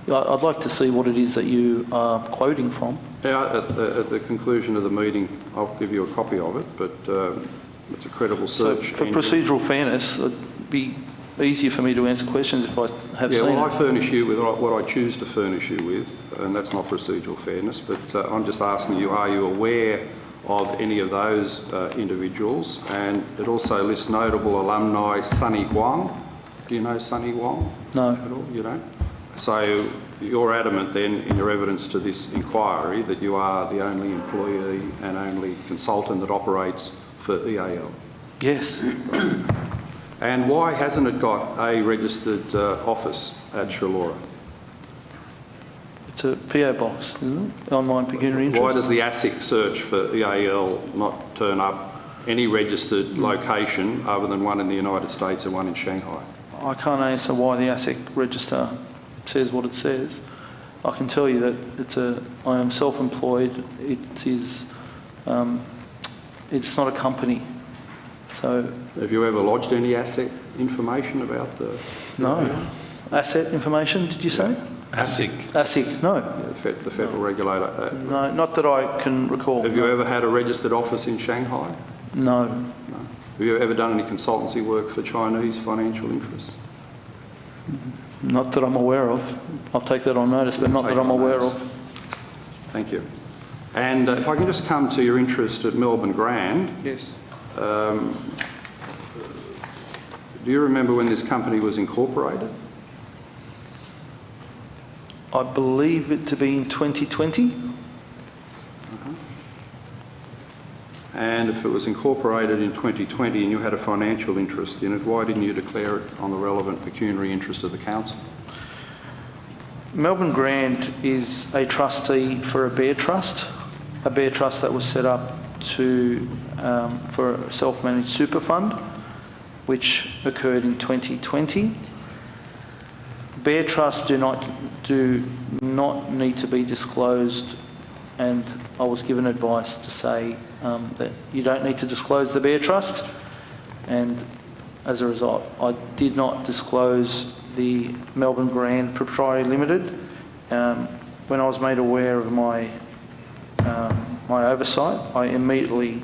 I'd like to see what it is that you are quoting from. Yeah, at the conclusion of the meeting, I'll give you a copy of it, but it's a credible search. So for engine. procedural fairness, it'd be easier for me to answer questions if I have Yeah, seen well, it. I furnish you with what I choose to furnish you with, and that's not procedural fairness, but I'm just asking you, are you aware of any of those individuals? And it also lists notable alumni Sunny Huang. Do you know Sunny Huang? No. At all? You don't? So you're adamant then in your evidence to this inquiry that you are the only employee and only consultant that operates for EAL. Yes. And why hasn't it got a registered office at Shallora? It's a PO box, isn't it? Online pecuniary interest. Why does the ASIC search for EAL not turn up any registered location other than one in the United States and one in Shanghai? I can't answer why the ASIC register says what it says. I can tell you that I am self-employed. It is, it's not a company. So Have you ever lodged any ASIC information about the... no. Asset information, did you say? ASIC. ASIC, no. the federal regulator? No, not that I can recall. Have you ever had a registered office in Shanghai? No. No. Have you ever done any consultancy work for Chinese financial interests? Not that I'm aware of. I'll take that on notice, but not Take that I'm on aware notice. of. Thank you. And if I can just come to your interest at Melbourne Grand. Yes. Do you remember when this company was incorporated? I believe it to be in 2020. And if it was incorporated in 2020 and you had a financial interest in it, why didn't you declare it on the relevant pecuniary interest of the council? Melbourne Grand is a trustee for a bear trust that was set up for a self-managed super fund, which occurred in 2020. Bear trusts do not need to be disclosed, and I was given advice to say that you don't need to disclose the bear trust, and as a result, I did not disclose the Melbourne Grand Proprietary Limited. When I was made aware of my oversight, I immediately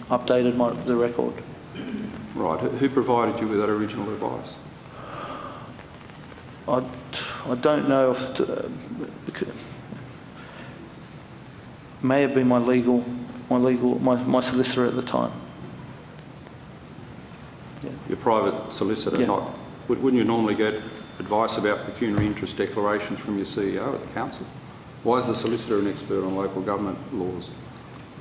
updated the record. Right. Who provided you with that original advice? I don't know if may have been my solicitor at the time. Your private solicitor? Yeah. Not. Wouldn't you normally get advice about pecuniary interest declarations from your CEO at the council? Why is the solicitor an expert on local government laws?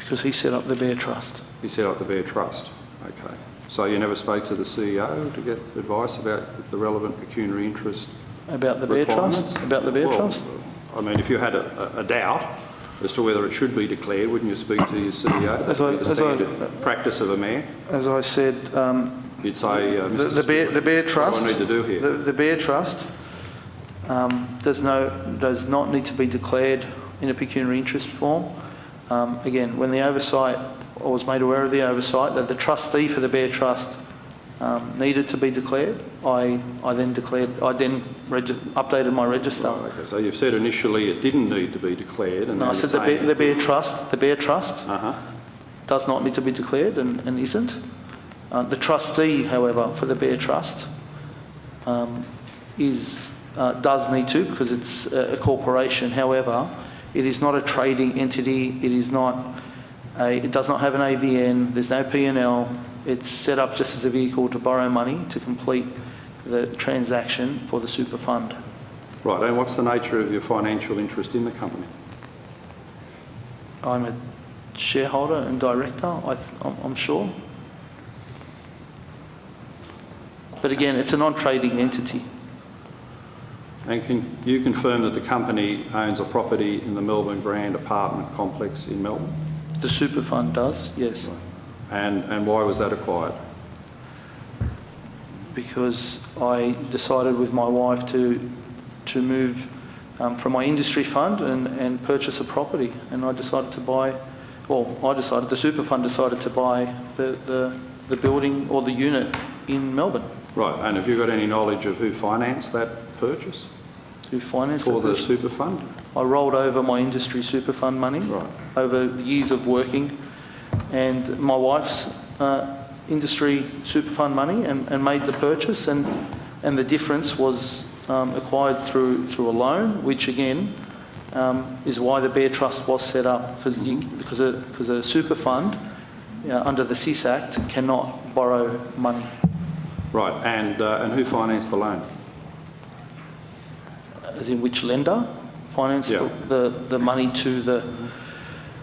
Because he set up the Bear Trust. He set up the Bear Trust. Okay. So you never spoke to the CEO to get advice about the relevant pecuniary interest About the Bear Trust? requirements? About the Bear Well, Trust? I mean, if you had a doubt as to whether it should be declared, wouldn't you speak to your CEO? As I- the as I- standard practice of a mayor? As I said, You'd say, the Mr. Bear Stewart, Trust... what do I need to do here? The Bear Trust does not need to be declared in a pecuniary interest form. Again, when the oversight, I was made aware of the oversight that the trustee for the Bear Trust needed to be declared, I then updated my register. Right, okay. So you've said initially it didn't need to be declared, and No, I now said you're saying the Bear Trust Uh-huh. does not need to be declared and isn't. The trustee, however, for the Bear Trust does need to, because it's a corporation. However, it is not a trading entity. It does not have an ABN. There's no P&L. It's set up just as a vehicle to borrow money to complete the transaction for the super fund. Right, and what's the nature of your financial interest in the company? I'm a shareholder and director, I'm sure. But again, it's a non-trading entity. And can you confirm that the company owns a property in the Melbourne Grand apartment complex in Melbourne? The super fund does, yes. And why was that acquired? Because I decided with my wife to move from my industry fund and purchase a property, and I decided to buy, the super fund decided to buy the building or the unit in Melbourne. Right, and have you got any knowledge of who financed that purchase Who financed for the it? super fund? I rolled over my industry super fund money Right. over the years of working, and my wife's industry super fund money, and made the purchase, and the difference was acquired through a loan, which again is why the Bear Trust was set up, because a super fund under the SIS Act cannot borrow money. Right, and who financed the loan? As in which lender financed Yeah. the money to the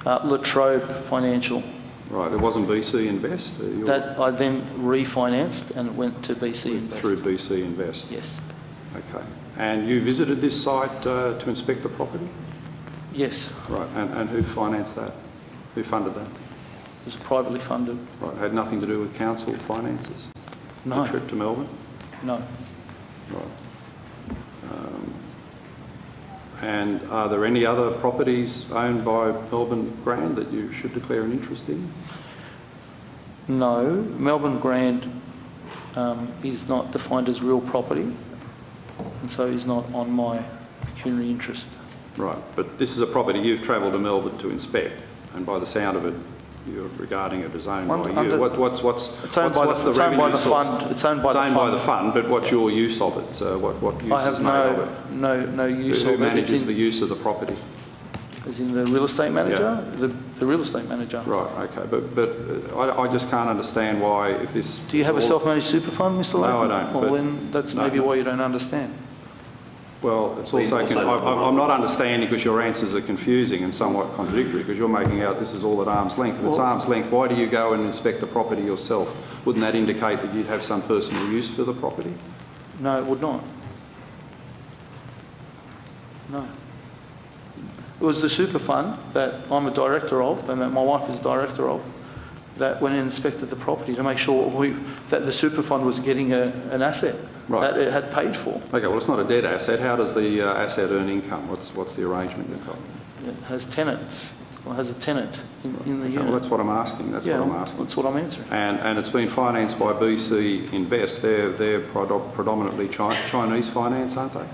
Latrobe Financial. Right, it wasn't BC Invest? That I then refinanced and went to BC Invest. Through BC Invest? Yes. Okay. And you visited this site to inspect the property? Yes. Right, and who financed that? Who funded that? It was privately funded. Right, had nothing to do with council finances? No. The trip to Melbourne? No. Right. And are there any other properties owned by Melbourne Grand that you should declare an interest in? No. Melbourne Grand is not defined as real property, and so is not on my pecuniary interest. Right, but this is a property you've travelled to Melbourne to inspect, and by the sound of it, you're regarding it as owned by you. It's owned by the fund. It's owned by the fund. It's owned by the fund, but what's your use of it? What use I is have made of it? no use Who of it. manages the use of the property? As in the real estate manager? The real estate manager. Right, okay, but I just can't understand why if this... Do you have a self-managed super fund, Mr. Latham? No, I don't, Well, but- then that's No. maybe why you don't understand. Well, it's also, I'm not understanding because your answers are confusing and somewhat contradictory, because you're making out this is all at arm's length. If it's arm's length, why do you go and inspect the property yourself? Wouldn't that indicate that you'd have some personal use for the property? No, it would not. No. It was the super fund that I'm a director of and that my wife is a director of that went and inspected the property to make sure that the super fund was getting an asset Right. that it had paid for. Okay, well, it's not a dead asset. How does the asset earn income? What's the arrangement you've got? It has tenants, or has a tenant in the Okay, unit. well, that's what I'm asking. That's what I'm asking. That's what I'm answering. And it's been financed by BC Invest. They're predominantly Chinese finance, aren't they?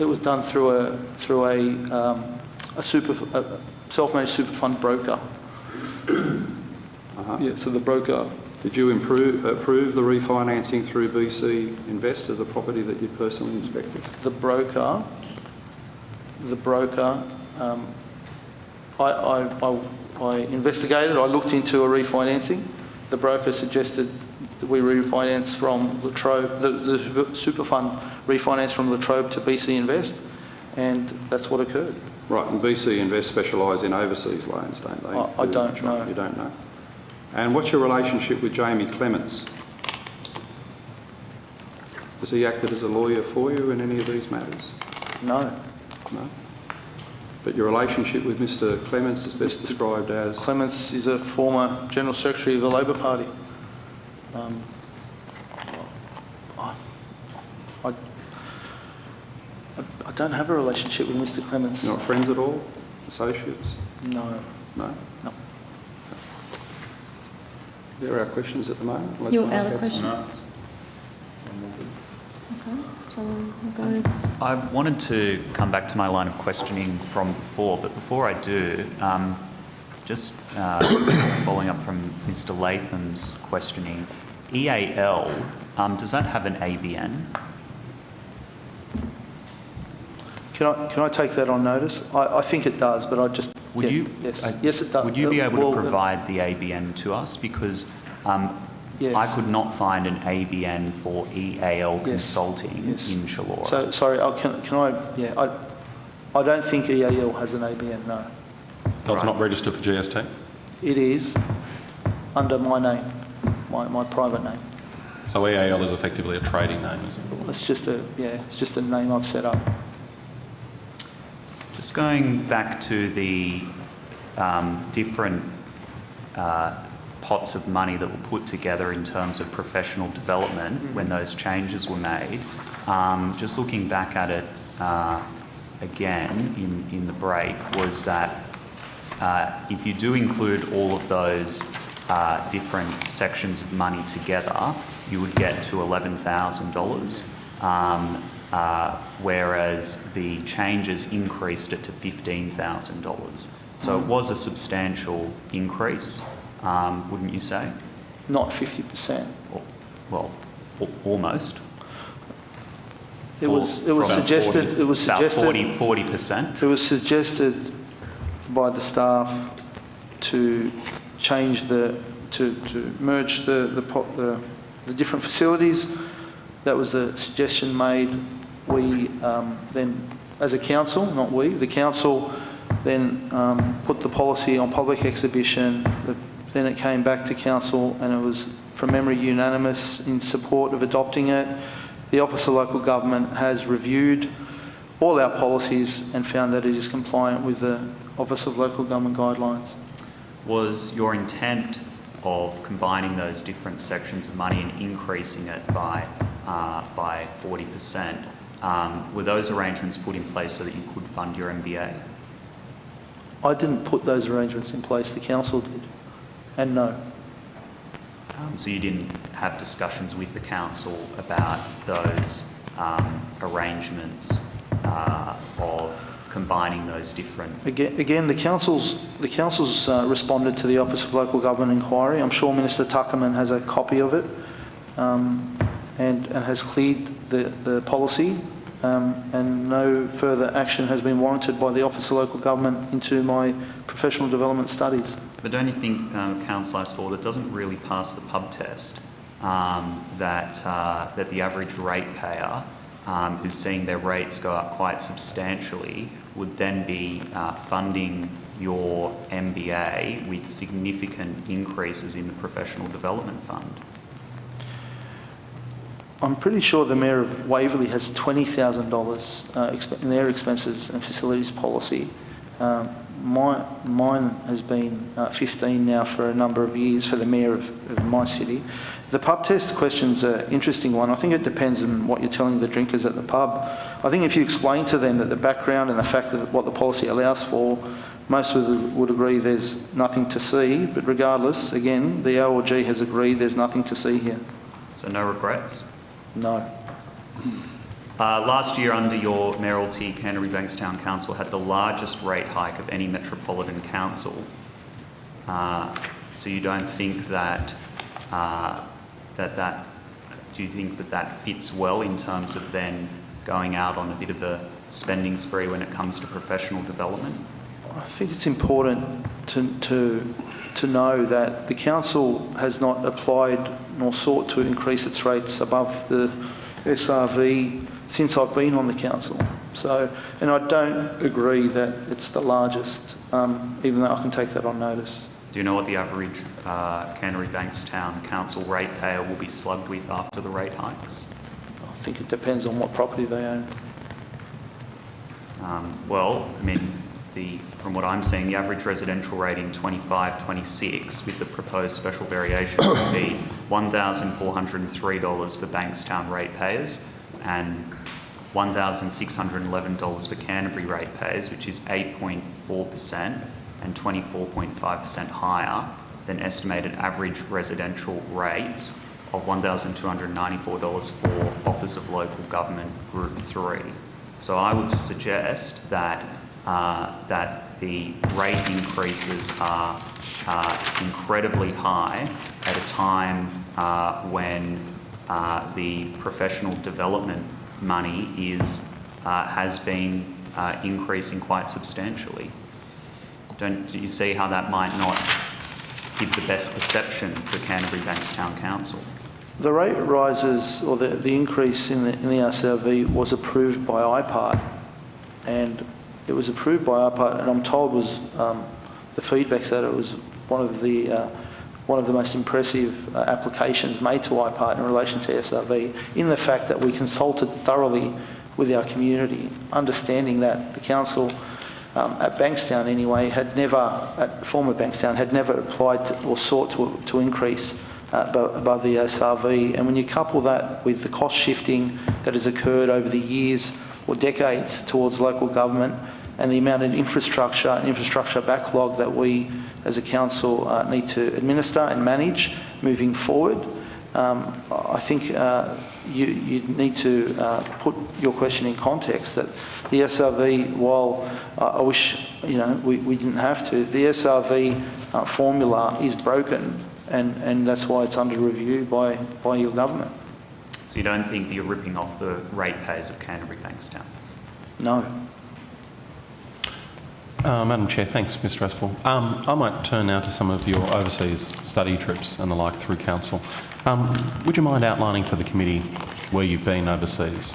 It was done through a self-managed super fund broker. Yeah, so the broker. Did you approve the refinancing through BC Invest of the property that you personally inspected? The broker, I investigated, I looked into a refinancing. The broker suggested that we refinance from Latrobe, the super fund refinance from Latrobe to BC Invest, and that's what occurred. Right, and BC Invest specialise in overseas loans, don't they? I don't know. You don't know. And what's your relationship with Jamie Clements? Has he acted as a lawyer for you in any of these matters? No. No? But your relationship with Mr Clements is best described as? Clements is a former General Secretary of the Labor Party. I don't have a relationship with Mr Clements. You're not friends at all? Associates? No. No? No. There are questions at the moment? Unless You're Mark out of has- question? No. Okay, so we'll go. I wanted to come back to my line of questioning from before, but before I do, just following up from Mr Latham's questioning, EAL, does that have an ABN? Can I take that on notice? I think it does, but I just... Would yeah, you? Yes, it does. Would you be able Well, to provide the ABN to us? Because yes. I could not find an ABN for EAL Yes. Consulting Yes. in Chullora. So, sorry, can I... Yeah, I don't think EAL has an ABN, no. So it's not registered for GST? It is under my name, my private name. So EAL is effectively a trading name, is it? It's just a name I've set up. Just going back to the different pots of money that were put together in terms of professional development when those changes were made, just looking back at it again in the break, was that if you do include all of those different sections of money together, you would get to $11,000. Whereas the changes increased it to $15,000. So it was a substantial increase, wouldn't you say? Not 50%. Well, almost. It was suggested. 40, It was about suggested. 40%. It was suggested by the staff to change to merge the different facilities. That was a suggestion made. We then, as a council, not we, the council then put the policy on public exhibition. Then it came back to council and it was, from memory, unanimous in support of adopting it. The Office of Local Government has reviewed all our policies and found that it is compliant with the Office of Local Government guidelines. Was your intent of combining those different sections of money and increasing it by 40%, were those arrangements put in place so that you could fund your MBA? I didn't put those arrangements in place, the council did, and no. So you didn't have discussions with the council about those arrangements of combining those different... Again, the council's responded to the Office of Local Government inquiry. I'm sure Minister Tuckerman has a copy of it and has cleared the policy and no further action has been warranted by the Office of Local Government into my professional development studies. But don't you think, Councillor Asfor, that doesn't really pass the pub test, that the average ratepayer who's seeing their rates go up quite substantially would then be funding your MBA with significant increases in the professional development fund? I'm pretty sure the Mayor of Waverley has $20,000 in their expenses and facilities policy. Mine has been 15 now for a number of years for the Mayor of my city. The pub test question's an interesting one. I think it depends on what you're telling the drinkers at the pub. I think if you explain to them that the background and the fact that what the policy allows for, most of them would agree there's nothing to see. But regardless, again, the OLG has agreed there's nothing to see here. So no regrets? No. Last year, under your mayoralty, Canterbury Bankstown Council had the largest rate hike of any metropolitan council. So you don't think that do you think that fits well in terms of then going out on a bit of a spending spree when it comes to professional development? I think it's important to know that the council has not applied nor sought to increase its rates above the SRV since I've been on the council. So, and I don't agree that it's the largest, even though I can take that on notice. Do you know what the average Canterbury Bankstown Council ratepayer will be slugged with after the rate hikes? I think it depends on what property they own. Well, I mean, from what I'm seeing, the average residential rate in 25-26 with the proposed special variation would be $1,403 for Bankstown ratepayers and $1,611 for Canterbury ratepayers, which is 8.4% and 24.5% higher than estimated average residential rates of $1,294 for Office of Local Government Group 3. So I would suggest that that the rate increases are incredibly high at a time when the professional development money has been increasing quite substantially. Do you see how that might not give the best perception for Canterbury Bankstown Council? The rate rises, or the increase in the ERCRV was approved by IPART, and it was approved by IPART, and I'm told was the feedback that it was one of the most impressive applications made to IPART in relation to SRV, in the fact that we consulted thoroughly with our community, understanding that the council at Bankstown anyway former Bankstown had never applied to, or sought to increase above the SRV. And when you couple that with the cost shifting that has occurred over the years or decades towards local government, and the amount of infrastructure backlog that we as a council need to administer and manage moving forward, I think you need to put your question in context that the SRV, while I wish we didn't have to, the SRV formula is broken, and that's why it's under review by your government. So you don't think that you're ripping off the ratepayers of Canterbury Bankstown? No. Madam Chair, thanks, Mr Aspel. I might turn now to some of your overseas study trips and the like through council. Would you mind outlining to the committee where you've been overseas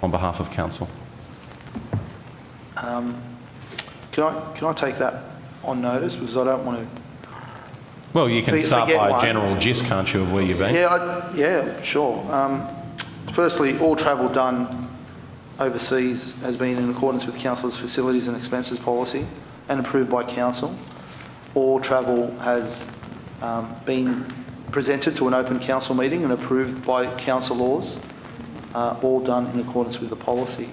on behalf of council? Can I take that on notice, because I don't want to... Well, you can start by one. general gist, can't you, of where you've been? Yeah, sure. Firstly, all travel done overseas has been in accordance with Council's facilities and expenses policy and approved by Council. All travel has been presented to an open Council meeting and approved by Council laws, all done in accordance with the policy.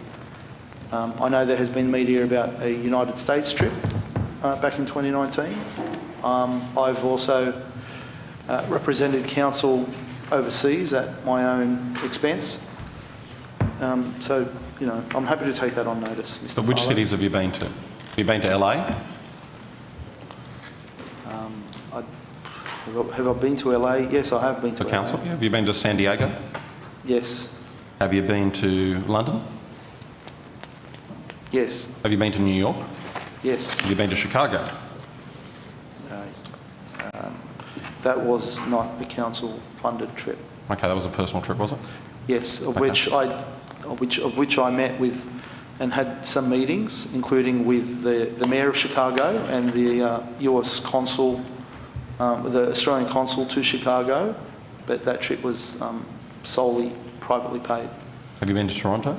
I know there has been media about a United States trip back in 2019. I've also represented Council overseas at my own expense. So, I'm happy to take that on notice, Mr. But which Farlow. cities have you been to? Have you been to LA? Have I been to LA? Yes, I have been to For LA. council? Yeah. Have you been to San Diego? Yes. Have you been to London? Yes. Have you been to New York? Yes. Have you been to Chicago? That was not a council-funded trip. Okay, that was a personal trip, was it? Yes, of Okay. which I met with and had some meetings, including with the Mayor of Chicago and the US Consul, the Australian Consul to Chicago, but that trip was solely privately paid. Have you been to Toronto?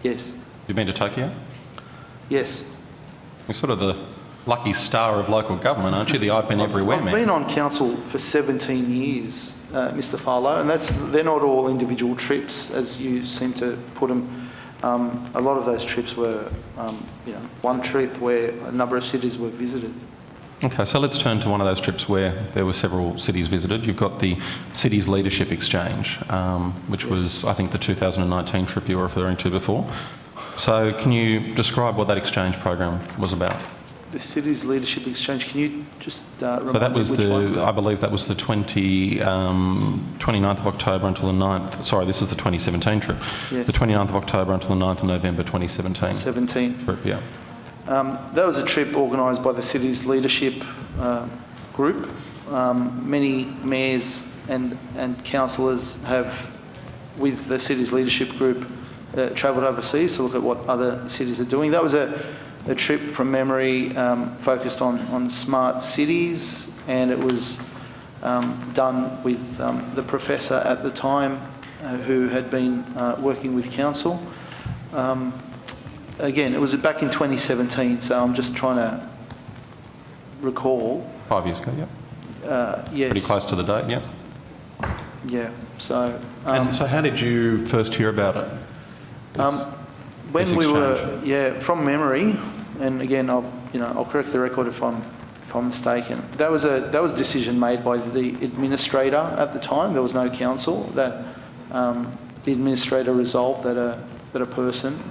Yes. Have you been to Tokyo? Yes. You're sort of the lucky star of local government, aren't you? The I've been everywhere I've man. been on council for 17 years, Mr. Farlow, and they're not all individual trips, as you seem to put them. A lot of those trips were, one trip where a number of cities were visited. Okay, so let's turn to one of those trips where there were several cities visited. You've got the Cities Leadership Exchange, which was, I think, the 2019 trip you were referring to before. So can you describe what that exchange program was about? The Cities Leadership Exchange, can you just remind So that was me which one? I believe that was the 29th of October until the 9th, sorry, this is the 2017 trip. Yes. The 29th of October until the 9th of November 2017 17. trip, yeah. That was a trip organised by the Cities Leadership Group. Many mayors and councillors have, with the Cities Leadership Group, travelled overseas to look at what other cities are doing. That was a trip from memory focused on smart cities, and it was done with the professor at the time who had been working with council. Again, it was back in 2017, so I'm just trying to recall. 5 years ago, yep. Yes. Pretty close to the date, yep. Yeah. So. And so how did you first hear about it? When this we were, exchange? from memory, and again, I'll correct the record if I'm mistaken. That was a decision made by the administrator at the time. There was no council. That the administrator resolved that a person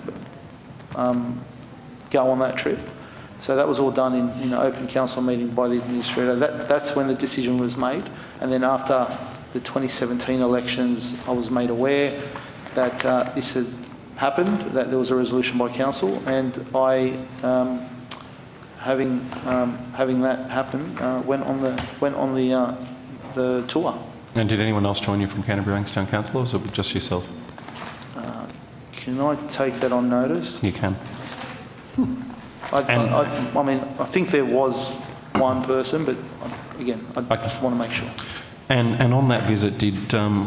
go on that trip. So that was all done in an open council meeting by the administrator. That's when the decision was made. And then after the 2017 elections, I was made aware that this had happened, that there was a resolution by council, and I, having that happen, went on the tour. And did anyone else join you from Canterbury Bankstown Council, or was it just yourself? Can I take that on notice? You can. I mean, I think there was one person, but again, I just want to make sure. And on that visit,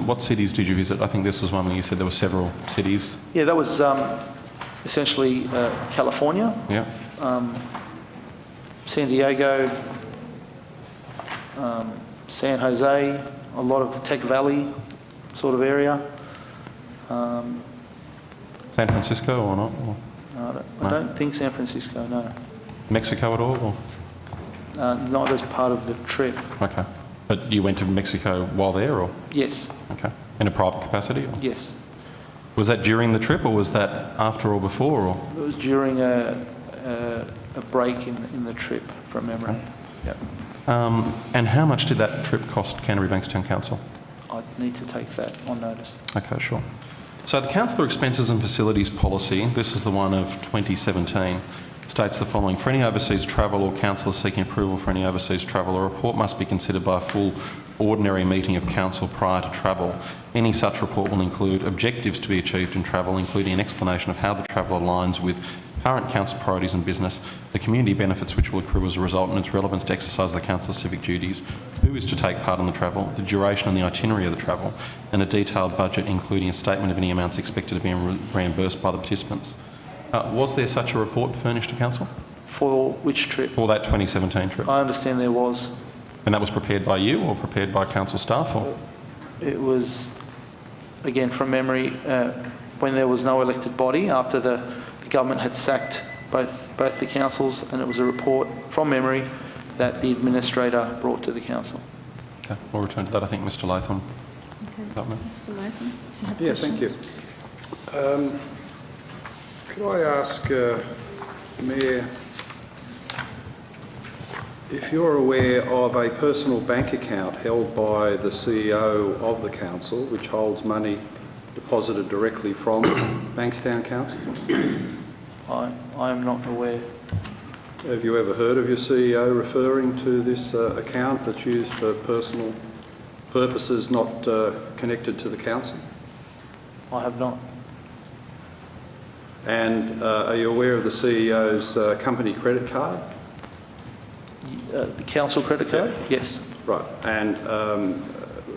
what cities did you visit? I think this was one where you said there were several cities. Yeah, that was essentially California, Yeah. San Diego, San Jose, a lot of Tech Valley sort of area. San Francisco or not? Or I don't think San Francisco, no. Mexico at all? Or? Not as part of the trip. Okay. But you went to Mexico while there, or? Yes, Okay. In a private capacity? Or? yes. Was that during the trip, or was that after or before? Or? It was during a break in the trip, from memory. Yep. And how much did that trip cost Canterbury Bankstown Council? I'd need to take that on notice. Okay, sure. So the Councillor Expenses and Facilities Policy, this is the one of 2017, states the following. For any overseas travel or councillor seeking approval for any overseas travel, a report must be considered by a full ordinary meeting of council prior to travel. Any such report will include objectives to be achieved in travel, including an explanation of how the travel aligns with current council priorities and business, the community benefits which will accrue as a result and its relevance to exercise the council's civic duties, who is to take part in the travel, the duration and the itinerary of the travel, and a detailed budget including a statement of any amounts expected to be reimbursed by the participants. Was there such a report furnished to council? For which trip? For that 2017 trip? I understand there was. And that was prepared by you or prepared by council staff? Or? It was, again, from memory, when there was no elected body, after the government had sacked both the councils, and it was a report from memory that the administrator brought to the council. Okay, we'll return to that. I think Mr Latham. Okay. Mr. Latham, do you have Yeah, questions? thank you. Could I ask, Mayor, if you're aware of a personal bank account held by the CEO of the council, which holds money deposited directly from Bankstown Council? I am not aware. Have you ever heard of your CEO referring to this account that's used for personal purposes not connected to the council? I have not. And are you aware of the CEO's company credit card? The council credit card? Yes. Right. And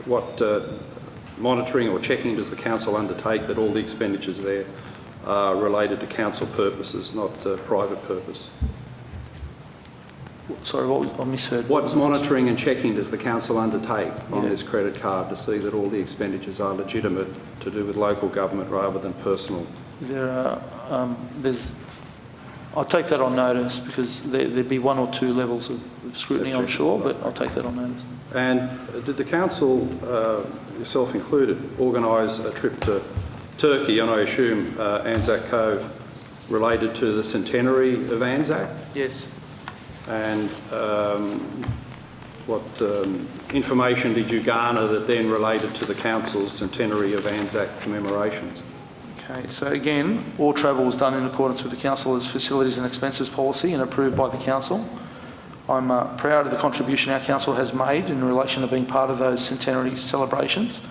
what monitoring or checking does the council undertake that all the expenditures there are related to council purposes, not private purpose? Sorry, I misheard. What monitoring and checking does the council undertake on this credit card to see that all the expenditures are legitimate to do with local government rather than personal? I'll take that on notice, because there'd be one or two levels of scrutiny, I'm sure, but I'll take that on notice. And did the council, yourself included, organise a trip to Turkey, and I assume Anzac Cove, related to the centenary of Anzac? Yes. And what information did you garner that then related to the council's centenary of Anzac commemorations? Okay, so again, all travel was done in accordance with the council's facilities and expenses policy and approved by the council. I'm proud of the contribution our council has made in relation to being part of those centenary celebrations.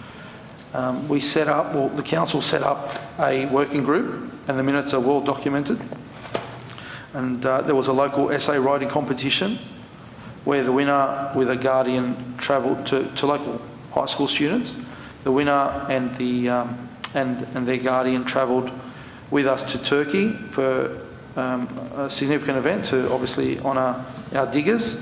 the council set up a working group, and the minutes are well documented. And there was a local essay writing competition where the winner with a guardian travelled to local high school students. The winner and their guardian travelled with us to Turkey for a significant event to obviously honour our diggers.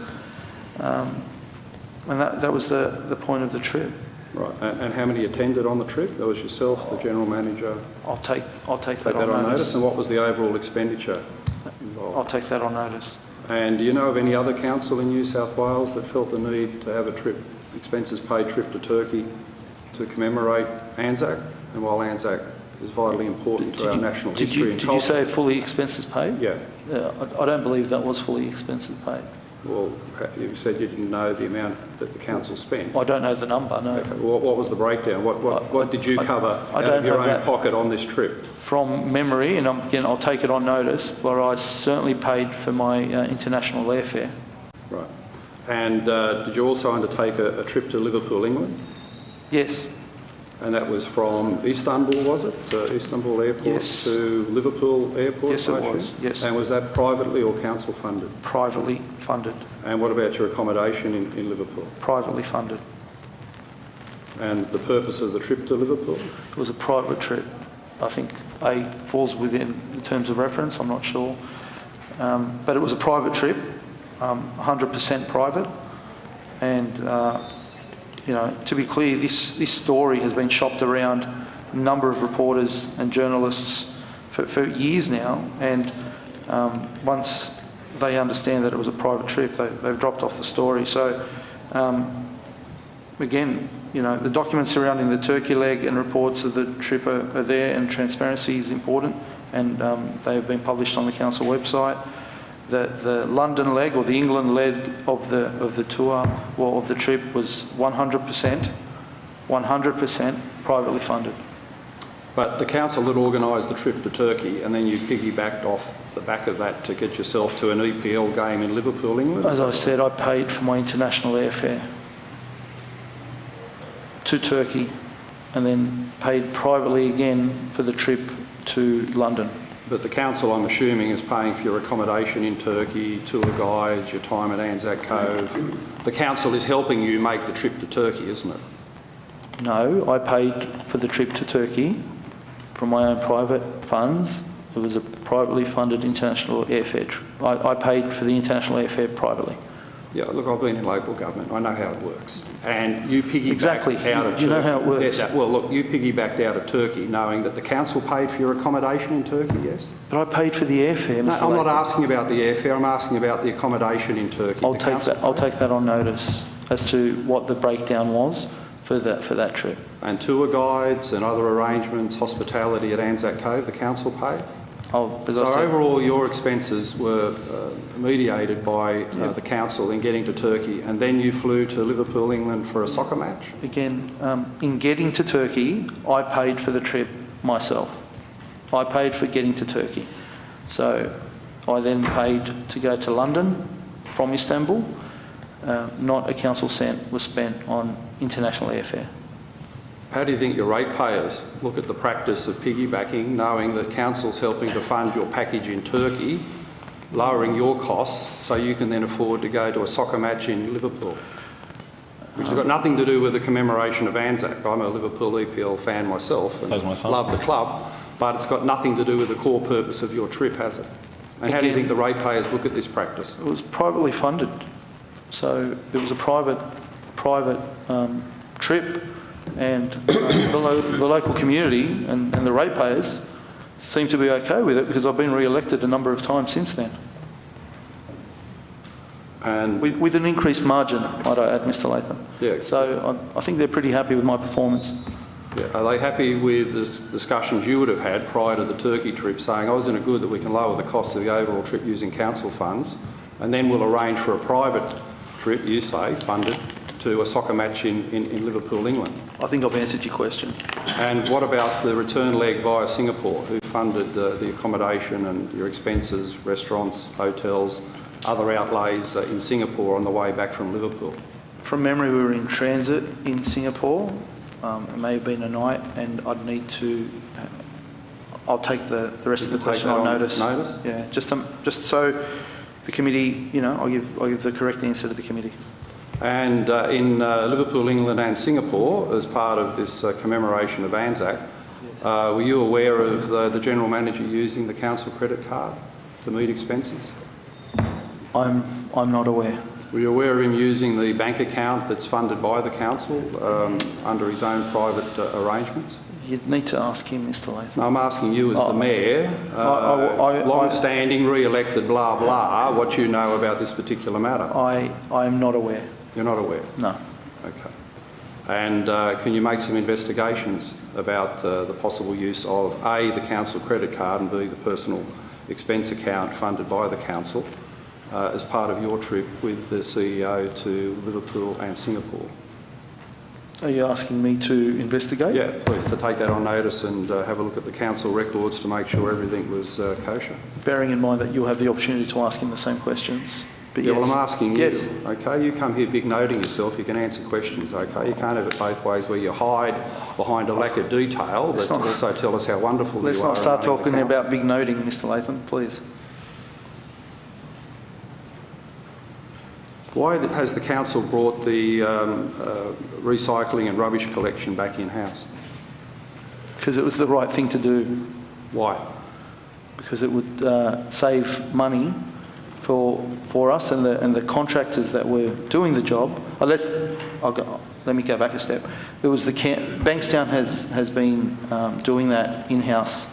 And that was the point of the trip. Right. And how many attended on the trip? That was yourself, the General Manager. I'll take that Take on notice. And what was the overall expenditure involved? I'll take that on notice. And do you know of any other council in New South Wales that felt the need to have a trip, expenses paid trip to Turkey to commemorate Anzac? And while Anzac is vitally important to our national history and culture... Did you say fully expenses paid? Yeah. I don't believe that was fully expenses paid. Well, you said you didn't know the amount that the council spent. I don't know the number, no. Okay. What was the breakdown? What did you cover out of your own pocket on this trip? From memory, and again, I'll take it on notice, but I certainly paid for my international airfare. Right. And did you also undertake a trip to Liverpool, England? Yes. And that was from Istanbul, was it? Istanbul Airport Yes. to Liverpool Airport? Yes, it was. Yes. And was that privately or council funded? Privately funded. And what about your accommodation in Liverpool? Privately funded. And the purpose of the trip to Liverpool? It was a private trip. I think A falls within the terms of reference, I'm not sure. But it was a private trip, 100% private. And, you know, to be clear, this story has been shopped around a number of reporters and journalists for years now. And once they understand that it was a private trip, they've dropped off the story. So, again, you know, the documents surrounding the turkey leg and reports of the trip are there, and transparency is important, and they have been published on the council website. The London leg or the England leg of the tour or of the trip was 100% privately funded. But the council that organised the trip to Turkey, and then you piggybacked off the back of that to get yourself to an EPL game in Liverpool, England? As I said, I paid for my international airfare to Turkey, and then paid privately again for the trip to London. But the council, I'm assuming, is paying for your accommodation in Turkey, tour guides, your time at Anzac Cove. The council is helping you make the trip to Turkey, isn't it? No, I paid for the trip to Turkey from my own private funds. It was a privately funded international airfare. I paid for the international airfare privately. Yeah, look, I've been in local government. I know how it works. And you piggybacked Exactly. out of Turkey. You know how it works. Yeah, well, look, you piggybacked out of Turkey knowing that the council paid for your accommodation in Turkey, yes? But I paid for the airfare, No, Mr. I'm not Latham. asking about the airfare. I'm asking about the accommodation in Turkey. I'll The take council that. I'll take that on notice as to what the breakdown was for that trip. And tour guides and other arrangements, hospitality at Anzac Cove, the council paid? As So I said, overall, your expenses were mediated by the council in getting to Turkey, and then you flew to Liverpool, England for a soccer match? again, in getting to Turkey, I paid for the trip myself. I paid for getting to Turkey. So I then paid to go to London from Istanbul. Not a council cent was spent on international airfare. How do you think your ratepayers look at the practice of piggybacking, knowing that council's helping to fund your package in Turkey, lowering your costs so you can then afford to go to a soccer match in Liverpool? Which has got nothing to do with the commemoration of Anzac. I'm a Liverpool EPL fan myself and So's my son. love the club, but it's got nothing to do with the core purpose of your trip, has it? And how do you think the ratepayers look at this practice? It was privately funded. So it was a private trip, and the local community and the ratepayers seem to be okay with it because I've been re-elected a number of times since then. And With an increased margin, might I add, Mr. Latham. Yeah. So I think they're pretty happy with my performance. yeah, are they happy with the discussions you would have had prior to the Turkey trip, saying, oh, isn't it good that we can lower the cost of the overall trip using council funds, and then we'll arrange for a private trip, you say, funded, to a soccer match in Liverpool, England? I think I've answered your question. And what about the return leg via Singapore? Who funded the accommodation and your expenses, restaurants, hotels, other outlays in Singapore on the way back from Liverpool? From memory, we were in transit in Singapore, It may have been a night, and I'd need to. I'll take the rest of the question on notice. Yeah, just so the committee, I'll give the correct answer to the committee. And in Liverpool, England and Singapore, as part of this commemoration of Anzac, were you aware of the General Manager using the council credit card to meet expenses? I'm not aware. Were you aware of him using the bank account that's funded by the council under his own private arrangements? You'd need to ask him, Mr. Latham. No, I'm asking you as the Mayor, long-standing, re-elected, blah, blah, what you know about this particular matter. I am not aware. You're not aware? No. Okay. And can you make some investigations about the possible use of A, the council credit card, and B, the personal expense account funded by the council as part of your trip with the CEO to Liverpool and Singapore? Are you asking me to investigate? Yeah, please, to take that on notice and have a look at the council records to make sure everything was kosher. Bearing in mind that you'll have the opportunity to ask him the same questions. But Yeah, yes. well, I'm asking you, Yes. okay? You come here big-noting yourself, you can answer questions, okay? You can't have it both ways where you hide behind a lack of detail but also tell us how wonderful you are. Let's not start running the talking council. about big noting, Mr. Latham, please. Why has the council brought the recycling and rubbish collection back in-house? Because it was the right thing to do. Why? Because it would save money for us and the contractors that were doing the job. Let me go back a step. It was Bankstown has been doing that in-house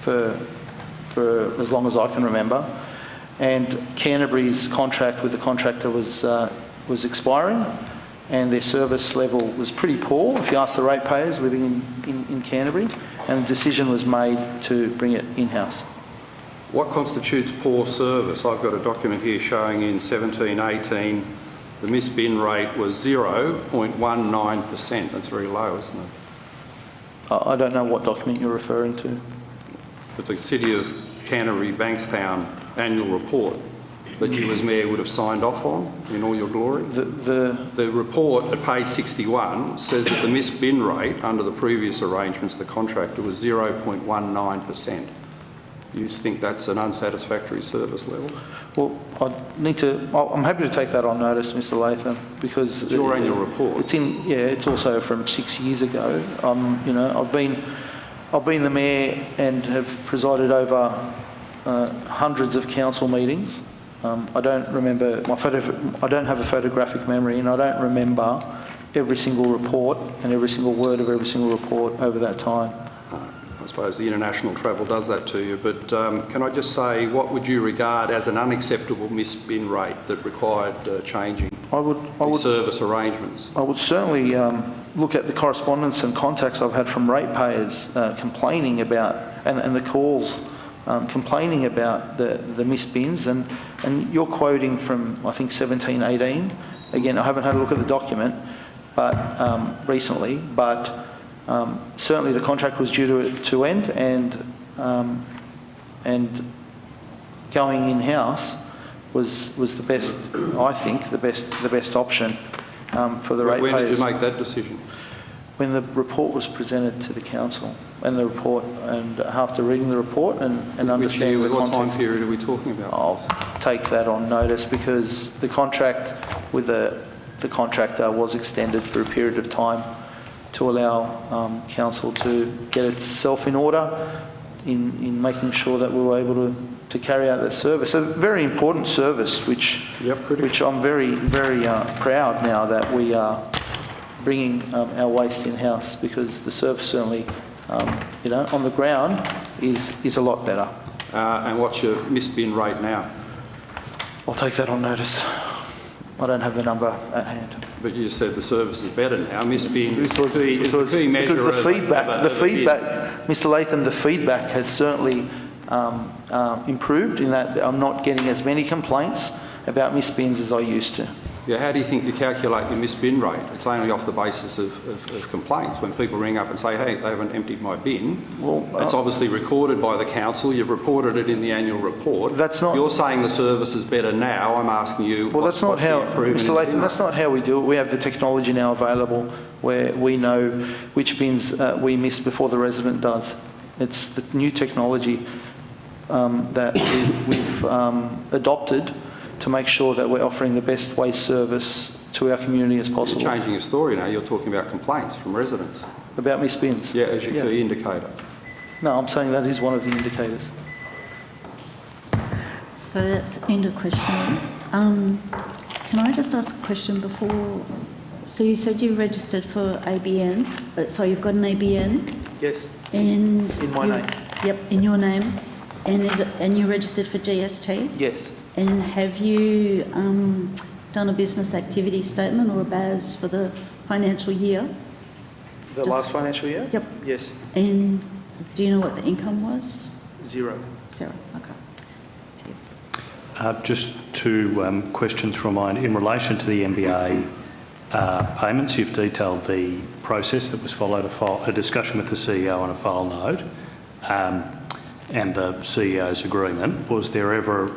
for as long as I can remember, and Canterbury's contract with the contractor was expiring, and their service level was pretty poor. If you ask the ratepayers living in Canterbury, and the decision was made to bring it in-house. What constitutes poor service? I've got a document here showing in 17-18 the missed bin rate was 0.19%. That's very low, isn't it? I don't know what document you're referring to. It's a City of Canterbury Bankstown annual report that you as Mayor would have signed off on in all your glory. The report at page 61 says that the missed bin rate under the previous arrangements, the contractor, was 0.19%. You think that's an unsatisfactory service level? Well, I'm happy to take that on notice, Mr. Latham, because it's your annual report. It's also from 6 years ago. I've been the Mayor and have presided over hundreds of council meetings. I don't remember I don't have a photographic memory, and I don't remember every single report and every single word of every single report over that time. I suppose the international travel does that to you, but can I just say, what would you regard as an unacceptable missed bin rate that required changing service arrangements? I would certainly look at the correspondence and contacts I've had from ratepayers complaining about, and the calls complaining about the missed bins, and you're quoting from, I think, 17-18. Again, I haven't had a look at the document, but recently, but certainly the contract was due to end, and going in-house was the best, I think, the best option for the ratepayers. When did you make that decision? When the report was presented to the council, and after reading the report and understanding the context. What time period are we talking about? I'll take that on notice, because the contract with the contractor was extended for a period of time to allow council to get itself in order in making sure that we were able to carry out that service. A very important service, which I'm very, very proud now that we are bringing our waste in-house, because the service certainly, on the ground is a lot better. And what's your missed bin rate now? I'll take that on notice. I don't have the number at hand. But you said the service is better now. Missed bin is the key measure. Because the feedback, of Mr. Latham, the feedback has certainly improved in that I'm not getting as many complaints about missed bins as I used to. Yeah, how do you think you calculate your missed bin rate? It's only off the basis of complaints. When people ring up and say, hey, they haven't emptied my bin, it's obviously recorded by the council. You've reported it in the annual report. You're saying the service is better now. I'm asking you, well, that's not how, Mr. Latham, that's not how we do it. We have the technology now available where we know which bins we miss before the resident does. It's the new technology that we've adopted to make sure that we're offering the best waste service to our community as possible. You're changing your story now. You're talking about complaints from residents. About missed bins? Yeah, as your key indicator. No, I'm saying that is one of the indicators. So that's end of questioning. Can I just ask a question before? So you said you registered for ABN. So you've got an ABN? Yes. And In my name. Yep, in your name. And you registered for GST? Yes. And have you done a business activity statement or a BAS for the financial year? The last financial year? Yep. Yes. And do you know what the income was? 0. Zero. Okay. Just two questions from mine. In relation to the MBA payments, you've detailed the process that was followed, a discussion with the CEO on a file note and the CEO's agreement. Was there ever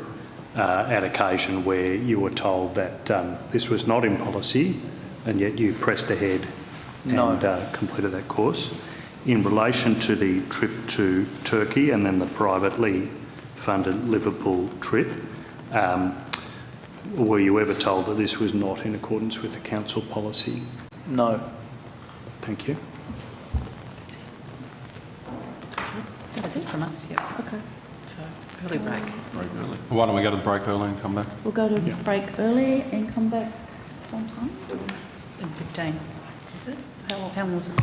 an occasion where you were told that this was not in policy and yet you pressed ahead and completed that course? In relation to the trip to Turkey and then the privately funded Liverpool trip, were you ever told that this was not in accordance with the council policy? No. Thank you. That's it from us, yeah. Okay. So, early break. Why don't we go to the break early and come back? We'll go to break early and come back sometime. 15, is it? How long was it?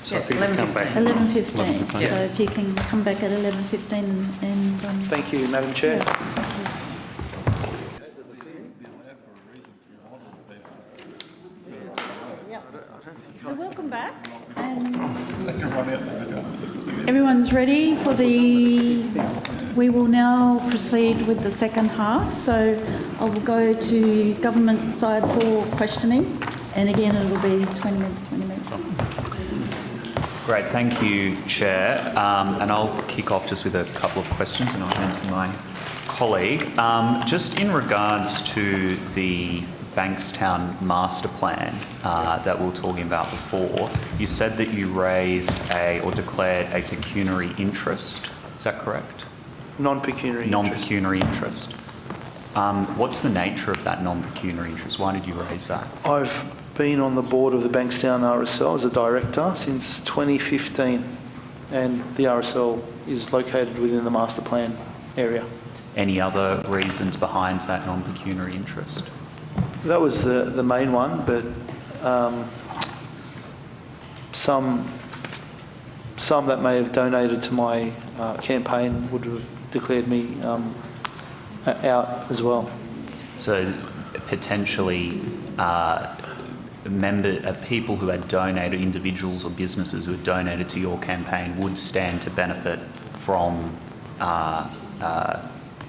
So I think we come back. 11:15. 11:15. So if you can come back at 11:15 and Thank you, Madam Chair. So welcome back, and everyone's ready for we will now proceed with the second half. So I will go to government side for questioning, and again it will be 20 minutes. Great, thank you, Chair. And I'll kick off just with a couple of questions and I'll hand to my colleague. Just in regards to the Bankstown master plan that we were talking about before, you said that you raised or declared a pecuniary interest. Is that correct? Non-pecuniary interest. Non-pecuniary interest. What's the nature of that non-pecuniary interest? Why did you raise that? I've been on the board of the Bankstown RSL as a director since 2015, and the RSL is located within the master plan area. Any other reasons behind that non-pecuniary interest? That was the main one, but some that may have donated to my campaign would have declared me out as well. So potentially people who had donated, individuals or businesses who had donated to your campaign would stand to benefit from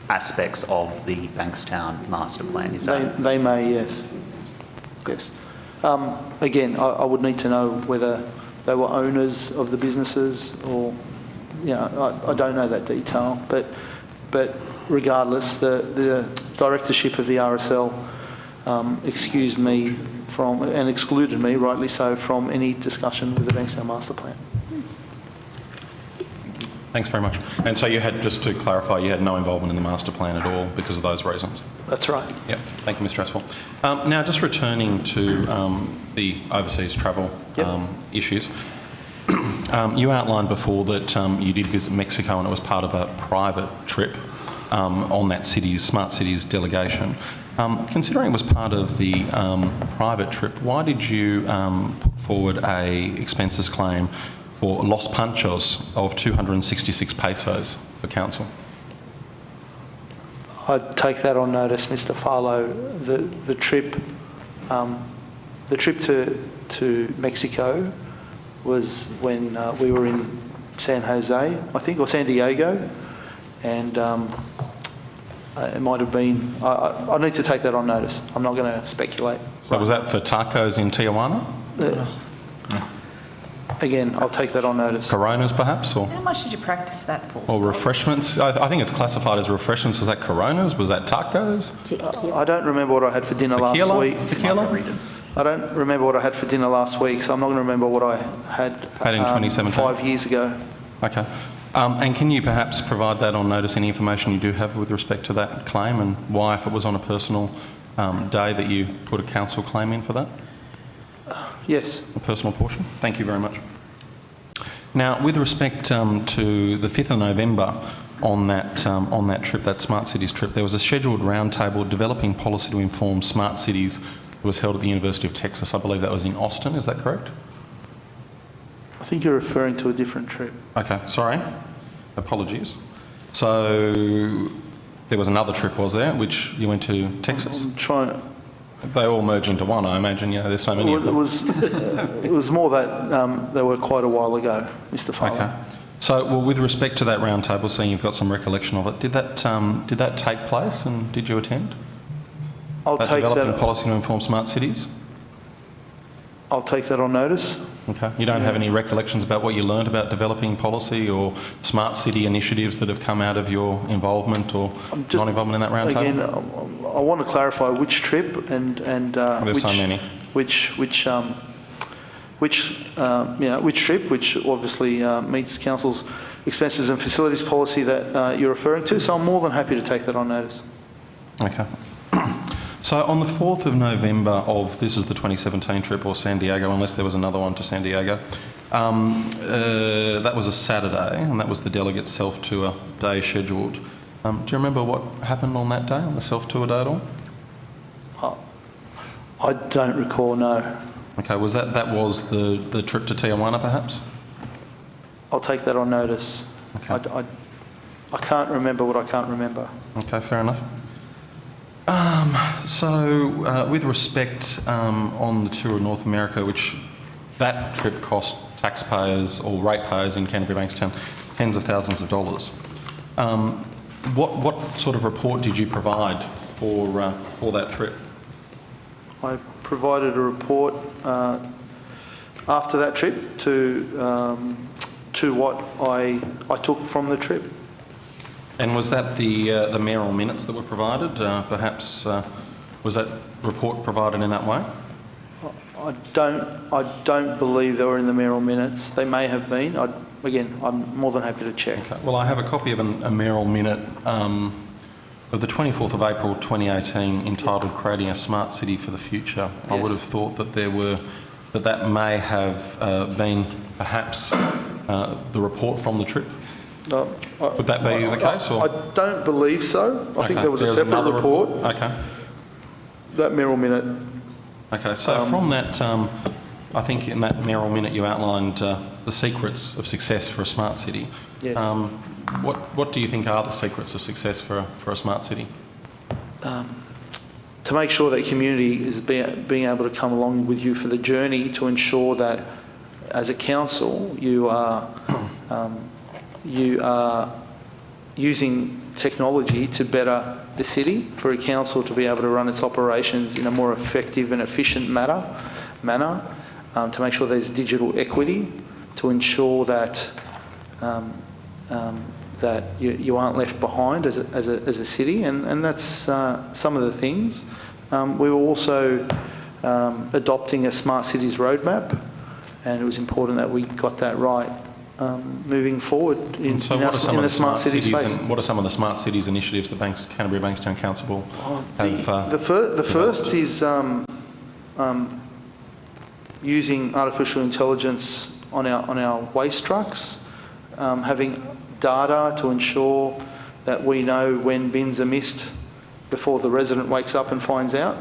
aspects of the Bankstown master plan, is that? They may, yes. Yes. Again, I would need to know whether they were owners of the businesses or, I don't know that detail, but regardless, the directorship of the RSL excused me from, and excluded me, rightly so, from any discussion with the Bankstown master plan. Thanks very much. And so you had, just to clarify, you had no involvement in the master plan at all because of those reasons? That's right. Yep. Thank you, Mr. Aswell. Now, just returning to the overseas travel issues, you outlined before that you did visit Mexico and it was part of a private trip on that Smart Cities delegation. Considering it was part of the private trip, why did you put forward a expenses claim for Los Panchos of 266 pesos for council? I'd take that on notice, Mr. Farlow. The trip to Mexico was when we were in San Jose, I think, or San Diego, and it might have been. I need to take that on notice. I'm not going to speculate. So was that for tacos in Tijuana? Again, I'll take that on notice. Coronas, perhaps, or How much did you practice that for? or refreshments? I think it's classified as refreshments. Was that Coronas? Was that tacos? I don't remember what I had for dinner last Tequila? week. Tequila? Margaritas. I don't remember what I had for dinner last week, so I'm not going to remember what I had in 2017? 5 years ago. Okay. And can you perhaps provide that on notice, any information you do have with respect to that claim, and why, if it was on a personal day, that you put a council claim in for that? Yes. A personal portion? Thank you very much. Now, with respect to the 5th of November on that trip, that Smart Cities trip, there was a scheduled roundtable developing policy to inform smart cities that was held at the University of Texas. I believe that was in Austin, is that correct? I think you're referring to a different trip. Okay, sorry. Apologies. So there was another trip, was there, which you went to Texas? I'm trying. They all merge into one, I imagine. There's so many of It them. was more that they were quite a while ago, Mr. Farley. Okay. So, well, with respect to that roundtable, seeing you've got some recollection of it, did that take place and did you attend? I'll That take developing that. policy to inform smart cities? I'll take that on notice. Okay. You don't have any recollections about what you learned about developing policy or smart city initiatives that have come out of your involvement or Just- non-involvement in that roundtable? Again, I want to clarify which trip and There's which, so many. which trip, which obviously meets council's expenses and facilities policy that you're referring to. So I'm more than happy to take that on notice. Okay. So on the 4th of November this is the 2017 trip, or San Diego, unless there was another one to San Diego, that was a Saturday, and that was the delegate self-tour day scheduled. Do you remember what happened on that day, on the self-tour day at all? I don't recall, no. Okay, was that was the trip to Tijuana, perhaps? I'll take that on notice. Okay. I can't remember what I can't remember. Okay, fair enough. So, with respect on the tour of North America, which that trip cost taxpayers or ratepayers in Canterbury Bankstown tens of thousands of dollars, what sort of report did you provide for that trip? I provided a report after that trip to what I took from the trip. And was that the mayoral minutes that were provided? Perhaps was that report provided in that way? I don't believe they were in the mayoral minutes. They may have been. Again, I'm more than happy to check. Okay. Well, I have a copy of a mayoral minute of the 24th of April 2018 entitled "Creating a Smart City for the Future." I Yes. would have thought that that may have been perhaps the report from the trip. Would that be the case? Or? I don't believe so. I think Okay. there was a There's separate another report. Okay. That mayoral minute. Okay. So from that, I think in that mayoral minute you outlined the secrets of success for a smart city. Yes. What do you think are the secrets of success for a smart city? To make sure that community is being able to come along with you for the journey, to ensure that as a council you are using technology to better the city, for a council to be able to run its operations in a more effective and efficient manner, to make sure there's digital equity, to ensure that that you aren't left behind as a city, and that's some of the things. We were also adopting a smart cities roadmap, and it was important that we got that right moving forward in the smart city space. What are some of the smart cities initiatives that Canterbury Bankstown Council have? The first is using artificial intelligence on our waste trucks, having data to ensure that we know when bins are missed before the resident wakes up and finds out,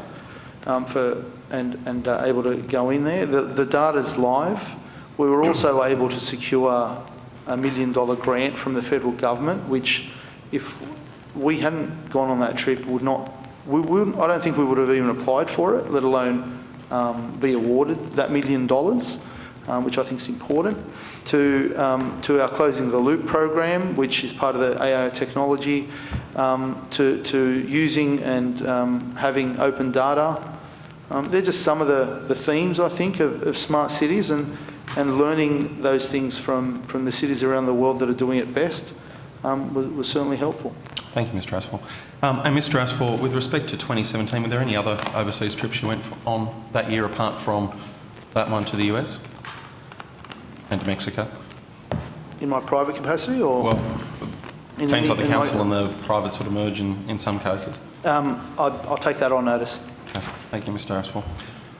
and able to go in there. The data's live. We were also able to secure a $1 million grant from the federal government, which, if we hadn't gone on that trip, I don't think we would have even applied for it, let alone be awarded that $1 million, which I think is important. To our Closing the Loop program, which is part of the AO technology, to using and having open data. They're just some of the themes, I think, of smart cities, and and learning those things from the cities around the world that are doing it best was certainly helpful. Thank you, Mr Asfor. And Mr Asfor, with respect to 2017, were there any other overseas trips you went on that year apart from that one to the US and to Mexico? In my private capacity, or Well, it seems like the council and the private sort of merge in some cases. I'll take that on notice. Okay. Thank you, Mr Asfor.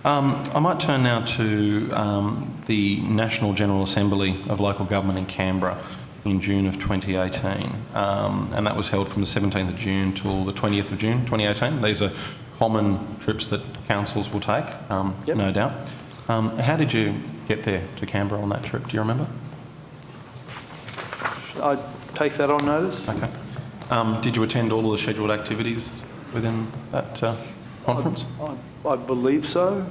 I might turn now to the National General Assembly of Local Government in Canberra in June of 2018, and that was held from the 17th of June till the 20th of June 2018. These are common trips that councils will take, Yep. no doubt. How did you get there to Canberra on that trip? Do you remember? I take that on notice. Okay. Did you attend all of the scheduled activities within that conference? I believe so.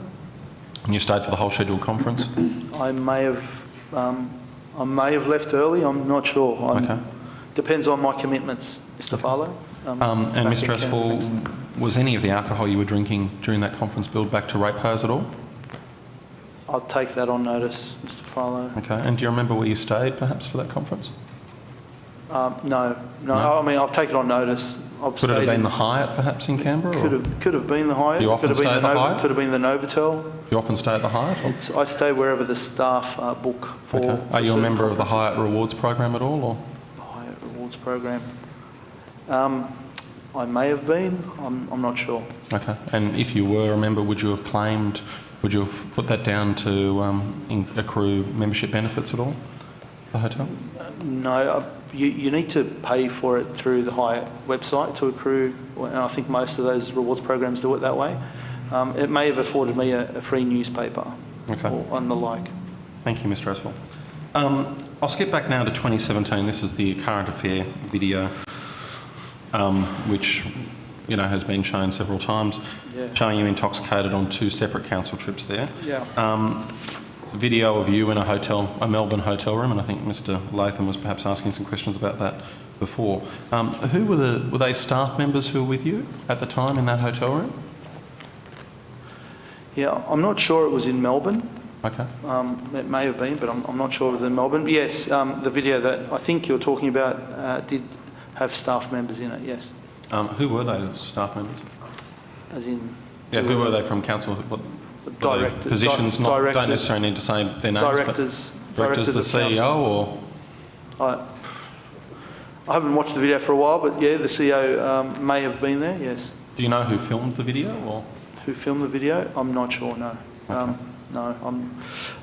And you stayed for the whole scheduled conference? I may have left early. I'm not sure. Okay. Depends on my commitments, Mr. Farlow. And back Mr in Canberra. Asfor, was any of the alcohol you were drinking during that conference billed back to ratepayers at all? I'll take that on notice, Mr. Farlow. Okay. And do you remember where you stayed, perhaps, for that conference? No. I mean, I'll take it on notice. Could it have been the Hyatt, perhaps, in Canberra? or- Could have been the Hyatt. You often could have been stay at the Hyatt? Could have been the Novotel. Do you often stay at the Hyatt? or- I stay wherever the staff book for. Okay. for Are you a certain member of the conferences. Hyatt Rewards program at all? Or? The Hyatt Rewards program. I may have been. I'm not sure. Okay. And if you were a member, would you have put that down to accrue membership benefits at all, the hotel? No, you need to pay for it through the Hyatt website to accrue, and I think most of those rewards programs do it that way. It may have afforded me a free newspaper Okay. or and the like. Thank you, Mr Asfor. I'll skip back now to 2017. This is the current affair video, which has been shown several times, Yeah. showing you intoxicated on 2 separate council trips there. Yeah. It's a video of you in a Melbourne hotel room, and I think Mr Latham was perhaps asking some questions about that before. Who were they staff members who were with you at the time in that hotel room? Yeah, I'm not sure it was in Melbourne. Okay. It may have been, but I'm not sure it was in Melbourne. But yes, the video that I think you're talking about did have staff members in it, yes. Who were those staff members? As in... Yeah, who were they from council? What were they Directors. positions? Don't necessarily need to say their names. Directors. But directors, the of CEO, council. or I haven't watched the video for a while, but yeah, the CEO may have been there, yes. do you know who filmed the video? Or Who filmed the video? I'm not sure, no. Okay. No,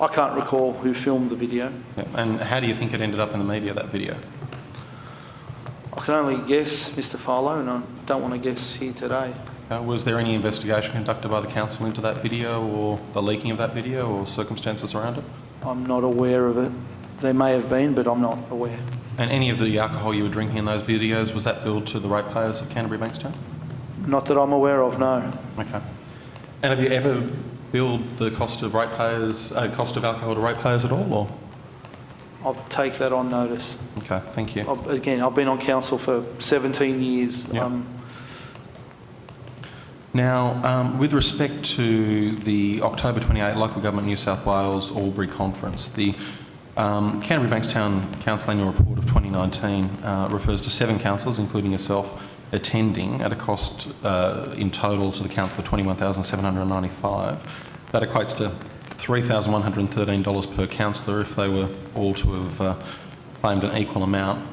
I can't recall who filmed the video. yeah. And how do you think it ended up in the media, that video? I can only guess, Mr. Farlow, and I don't want to guess here today. Was there any investigation conducted by the council into that video, or the leaking of that video, or circumstances around it? I'm not aware of it. There may have been, but I'm not aware. And any of the alcohol you were drinking in those videos, was that billed to the ratepayers of Canterbury Bankstown? Not that I'm aware of, no. Okay. And have you ever billed the cost of alcohol to ratepayers at all, or? I'll take that on notice. Okay, thank you. I've been on council for 17 years. Yeah. Now, with respect to the October 28 Local Government New South Wales Albury Conference, the Canterbury Bankstown Council Annual Report of 2019 refers to 7 councillors, including yourself, attending at a cost in total to the council of $21,795. That equates to $3,113 per councillor if they were all to have claimed an equal amount.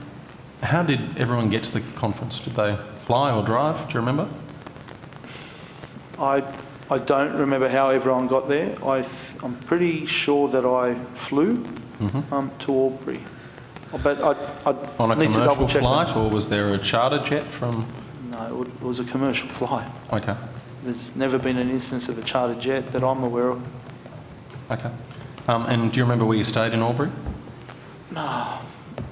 How did everyone get to the conference? Did they fly or drive? Do you remember? I don't remember how everyone got there. I'm pretty sure that I flew to Albury. But I'd On a need to commercial double check flight, that. or was there a charter jet from... No, it was a commercial flight. Okay, There's never been an instance of a charter jet that I'm aware of. okay. And do you remember where you stayed in Albury? No,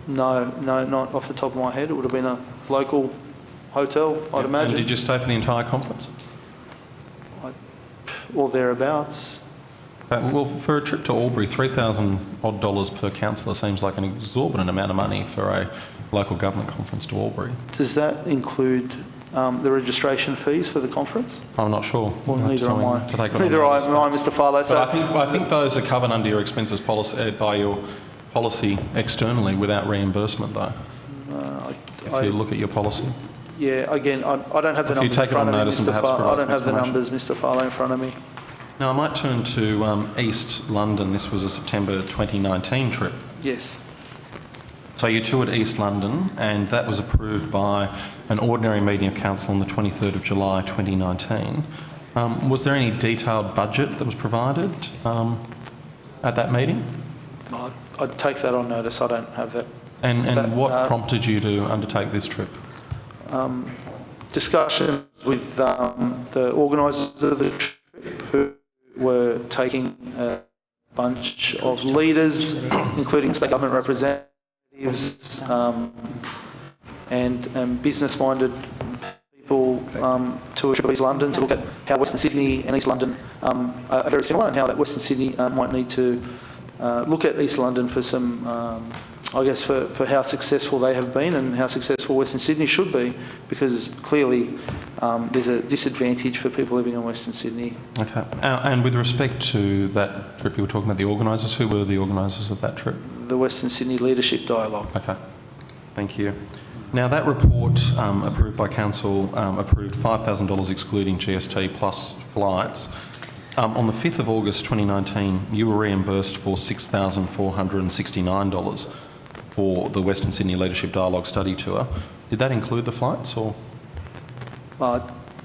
not off the top of my head. It would have been a local hotel, I'd imagine. And did you stay for the entire conference? Or thereabouts. Well, for a trip to Albury, $3,000 odd per councillor seems like an exorbitant amount of money for a local government conference to Albury. Does that include the registration fees for the conference? I'm not sure. Well, You'll have to neither tell am me I. to take it on Neither notice. am I, Mr. Farlow. So But I think those are covered under your expenses policy by your policy externally without reimbursement, though. If you look at your policy. yeah, again, I don't have the If you numbers take in it on front of me, notice and Mr. perhaps Farlow. I provide don't some have the explanation. numbers, Mr. Farlow, in front of me. Now, I might turn to East London. This was a September 2019 trip. Yes. So you toured East London, and that was approved by an ordinary meeting of council on the 23rd of July 2019. Was there any detailed budget that was provided at that meeting? I'd take that on notice. I don't have that. And That, what prompted you to undertake this trip? Discussions with the organisers of the trip, who were taking a bunch of leaders, including state government representatives and business-minded people to a trip to East London to look at how Western Sydney and East London are very similar, and how that Western Sydney might need to look at East London for some, I guess, for how successful they have been and how successful Western Sydney should be, because clearly there's a disadvantage for people living in Western Sydney. Okay. And with respect to that trip, you were talking about the organisers. Who were the organisers of that trip? The Western Sydney Leadership Dialogue. Okay. Thank you. Now, that report approved by council approved $5,000 excluding GST plus flights. On the 5th of August 2019, you were reimbursed for $6,469 for the Western Sydney Leadership Dialogue study tour. Did that include the flights, or?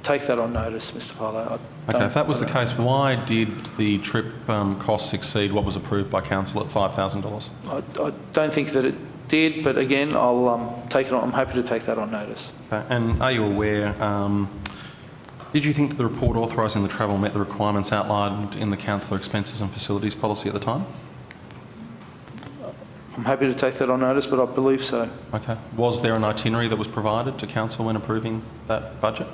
Take that on notice, Mr. Farlow. Okay, if that was the case, why did the trip costs exceed what was approved by council at $5,000? I don't think that it did, but again, I'll take it on. I'm happy to take that on notice. Okay. And are you aware, did you think that the report authorising the travel met the requirements outlined in the council expenses and facilities policy at the time? I'm happy to take that on notice, but I believe so. Okay. Was there an itinerary that was provided to council when approving that budget?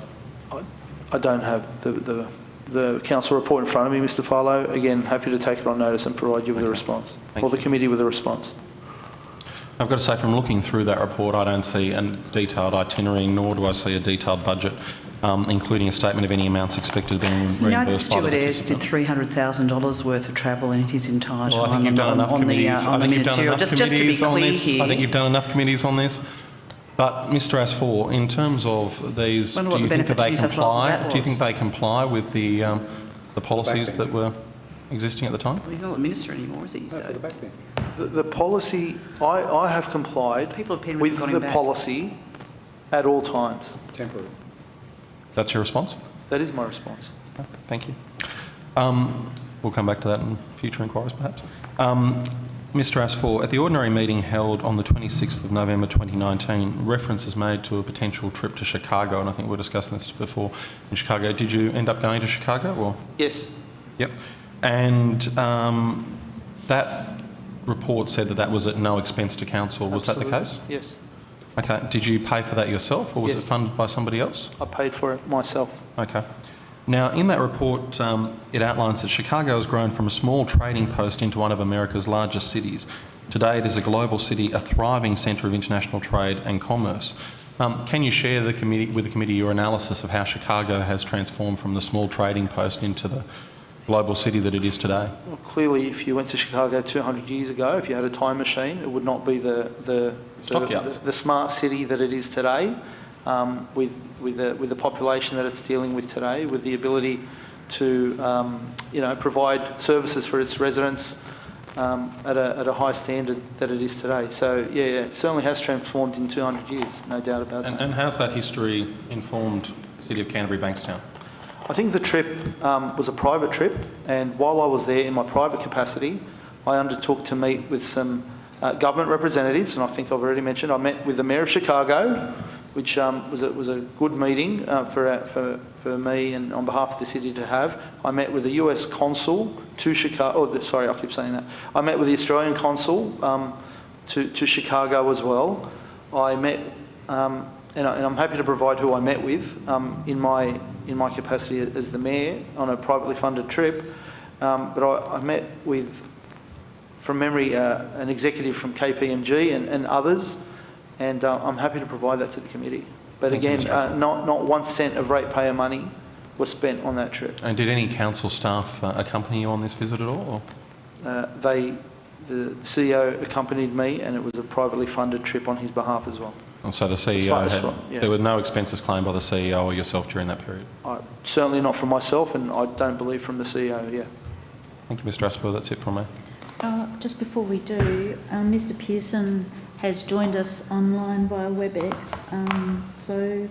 I don't have the council report in front of me, Mr. Farlow. Again, happy to take it on notice and provide you with a response, or the committee with a response. I've got to say, from looking through that report, I don't see a detailed itinerary, nor do I see a detailed budget, including a statement of any amounts expected being reimbursed You know that by the Stuart Ayres did participant. $300,000 worth of travel in his entire Well, I think time you've done enough on the committees. I think you've done ministerial. enough Just to be committees on clear this. here. I think you've done enough committees on this. But Mr. Asfor, in terms of these, Wonder do what you the think that benefit they to New South Wales of comply? that Do you think was? they comply with the policies that were existing at the time? Well, he's not the minister anymore, is he? So The policy, I have complied People have been with got him the back. policy at all times. Temporary. That's your response? That is my response. Okay, thank you. We'll come back to that in future inquiries, perhaps. Mr. Asfor, at the ordinary meeting held on the 26th of November 2019, reference is made to a potential trip to Chicago, and I think we were discussing this before in Chicago. Did you end up going to Chicago, or? Yes. Yep. And that report said that that was at no expense to council. Was that the case? Yes. Okay. Did you pay for that yourself, or was Yes. it funded by somebody else? I paid for it myself. Okay. Now, in that report, it outlines that Chicago has grown from a small trading post into one of America's largest cities. Today, it is a global city, a thriving centre of international trade and commerce. Can you share with the committee your analysis of how Chicago has transformed from the small trading post into the global city that it is today? Well, clearly, if you went to Chicago 200 years ago, if you had a time machine, it would not be the smart city that it is today. With the population that it's dealing with today, with the ability to provide services for its residents at a high standard that it is today. So yeah, it certainly has transformed in 200 years, no doubt about that. And how's that history informed the City of Canterbury Bankstown? I think the trip was a private trip, and while I was there in my private capacity, I undertook to meet with some government representatives, and I think I've already mentioned I met with the Mayor of Chicago, which was a good meeting for me and on behalf of the city to have. I met with the US consul to Chicago. I keep saying that. I met with the Australian consul to Chicago as well. I met, and I'm happy to provide who I met with in my capacity as the mayor on a privately funded trip. But I met with, from memory, an executive from KPMG and others. And I'm happy to provide that to the committee. But Thank you, again, Mr. not 1 cent of ratepayer money was spent on that trip. And did any council staff accompany you on this visit at all? Or? The CEO accompanied me, and it was a privately funded trip on his behalf as well. And so the As far CEO, as had, from- yeah. there were no expenses claimed by the CEO or yourself during that period? Certainly not from myself, and I don't believe from the CEO, yeah. Thank you, Mr Asper. That's it from me. Just before we do, Mr Pearson has joined us online via WebEx, so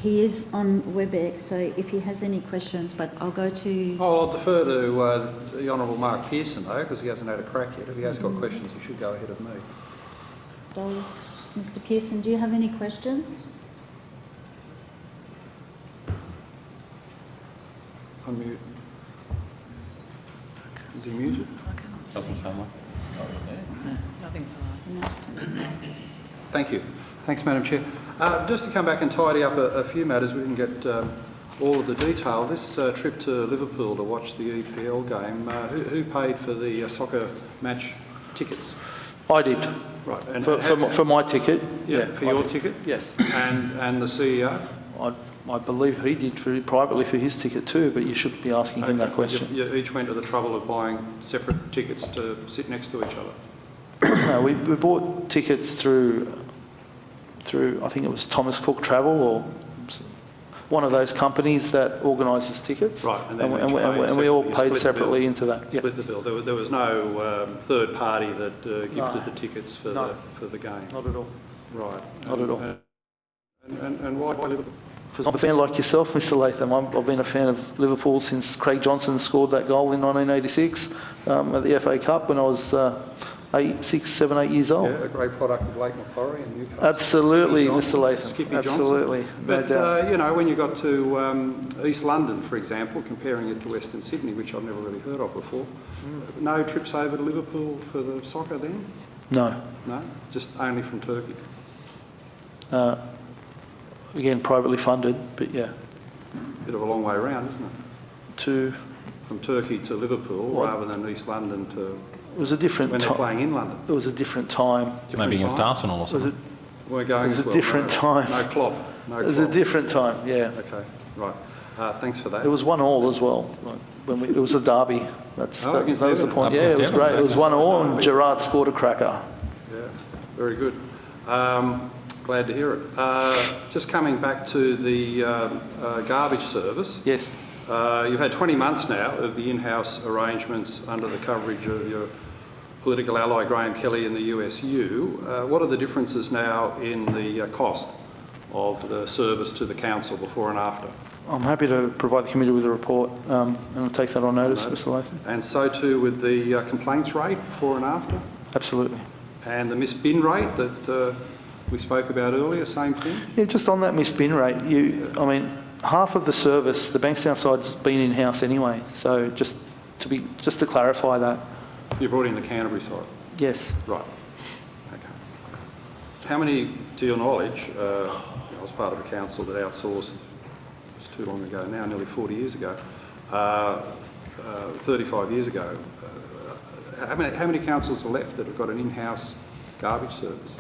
he is on WebEx, so if he has any questions, but I'll go to... Oh, I'll defer to the Honourable Mark Pearson, though, because he hasn't had a crack yet. If he has got questions, he should go ahead of me. Does Mr Pearson, do you have any questions? Unmute. Is he muted? Doesn't sound like. Nothing's Thank you. Thanks, Madam Chair. Just to come back and tidy up a few matters, we didn't get all of the detail. This trip to Liverpool to watch the EPL game, who paid for the soccer match tickets? I did. Right. And For my ticket. yeah, for your I did. ticket? Yes. And the CEO? I believe he did privately for his ticket too, but you should be asking him that Okay. question. You each went to the trouble of buying separate tickets to sit next to each other? No, we bought tickets through, I think it was Thomas Cook Travel or one of those companies that organises tickets. Right, and then and we all you paid split the separately bill. into that. Yeah. Split the bill. There was no third party that gifted No. the tickets for No. the game? Not at all. Right. Not at all. And why Liverpool? Because I'm a fan like yourself, Mr Latham. I've been a fan of Liverpool since Craig Johnson scored that goal in 1986 at the FA Cup when I was 6, 7, 8 years old. Yeah, a great product of Lake Macquarie and Newcastle. Absolutely, Skippy Mr Latham. Skippy Johnson. Absolutely, no But, doubt. you know, when you got to East London, for example, comparing it to Western Sydney, which I've never really heard of before, no trips over to Liverpool for the soccer then? No. No? Just only from Turkey? Again, privately funded, but yeah. Bit of a long way around, isn't it? To, From Turkey to Liverpool What? rather than East London to it was a different when they're time. playing in London. It was a different time. Maybe against time? Arsenal or Was something. it? We're going It was a well, different time. No Klopp. No It was a Klopp. different time. Yeah. Okay, right. Thanks for that. It was 1-1 as well. Like when it was a derby. That Oh, against was the Everton. point. Up Yeah, it against was Everton. great. It was 1-1 and Gerrard scored a cracker. Yeah, very good. Glad to hear it. Just coming back to the garbage service. Yes. You've had 20 months now of the in-house arrangements under the coverage of your political ally Graham Kelly in the USU. What are the differences now in the cost of the service to the council before and after? I'm happy to provide the committee with a report and I'll take that on notice, Mr Latham. And so too with the complaints rate before and after? Absolutely. And the missed bin rate that we spoke about earlier, same thing? Yeah, just on that missed bin rate, I mean, half of the service, the Bankstown side's been in-house anyway, so just to clarify that, You brought in the Canterbury side? yes. Right. Okay. How many, to your knowledge, I was part of a council that outsourced, it's too long ago now, nearly 40 years ago, 35 years ago. How many councils are left that have got an in-house garbage service?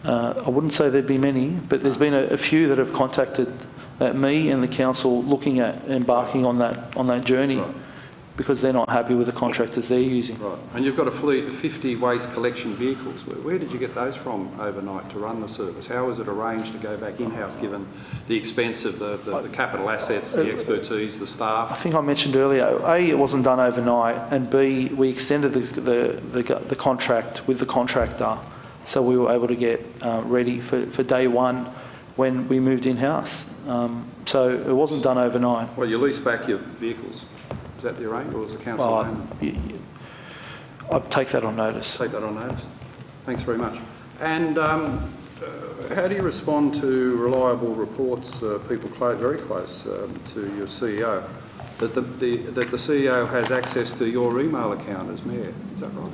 I wouldn't say there'd be many, but there's been a few that have contacted me and the council looking at embarking on that journey Right. because they're not happy with the contractors they're using. Right. And you've got a fleet of 50 waste collection vehicles. Where did you get those from overnight to run the service? How was it arranged to go back in-house given the expense of the capital assets, the expertise, the I staff? think I mentioned earlier, A, it wasn't done overnight, and B, we extended the contract with the contractor, so we were able to get ready for day one when we moved in-house. So it wasn't done overnight. Well, you lease back your vehicals. Is that the arrangement, or is the council own them? I'll take that on notice. Take that on notice. Thanks very much. And how do you respond to reliable reports, people very close to your CEO, that the CEO has access to your email account as mayor? Is that right?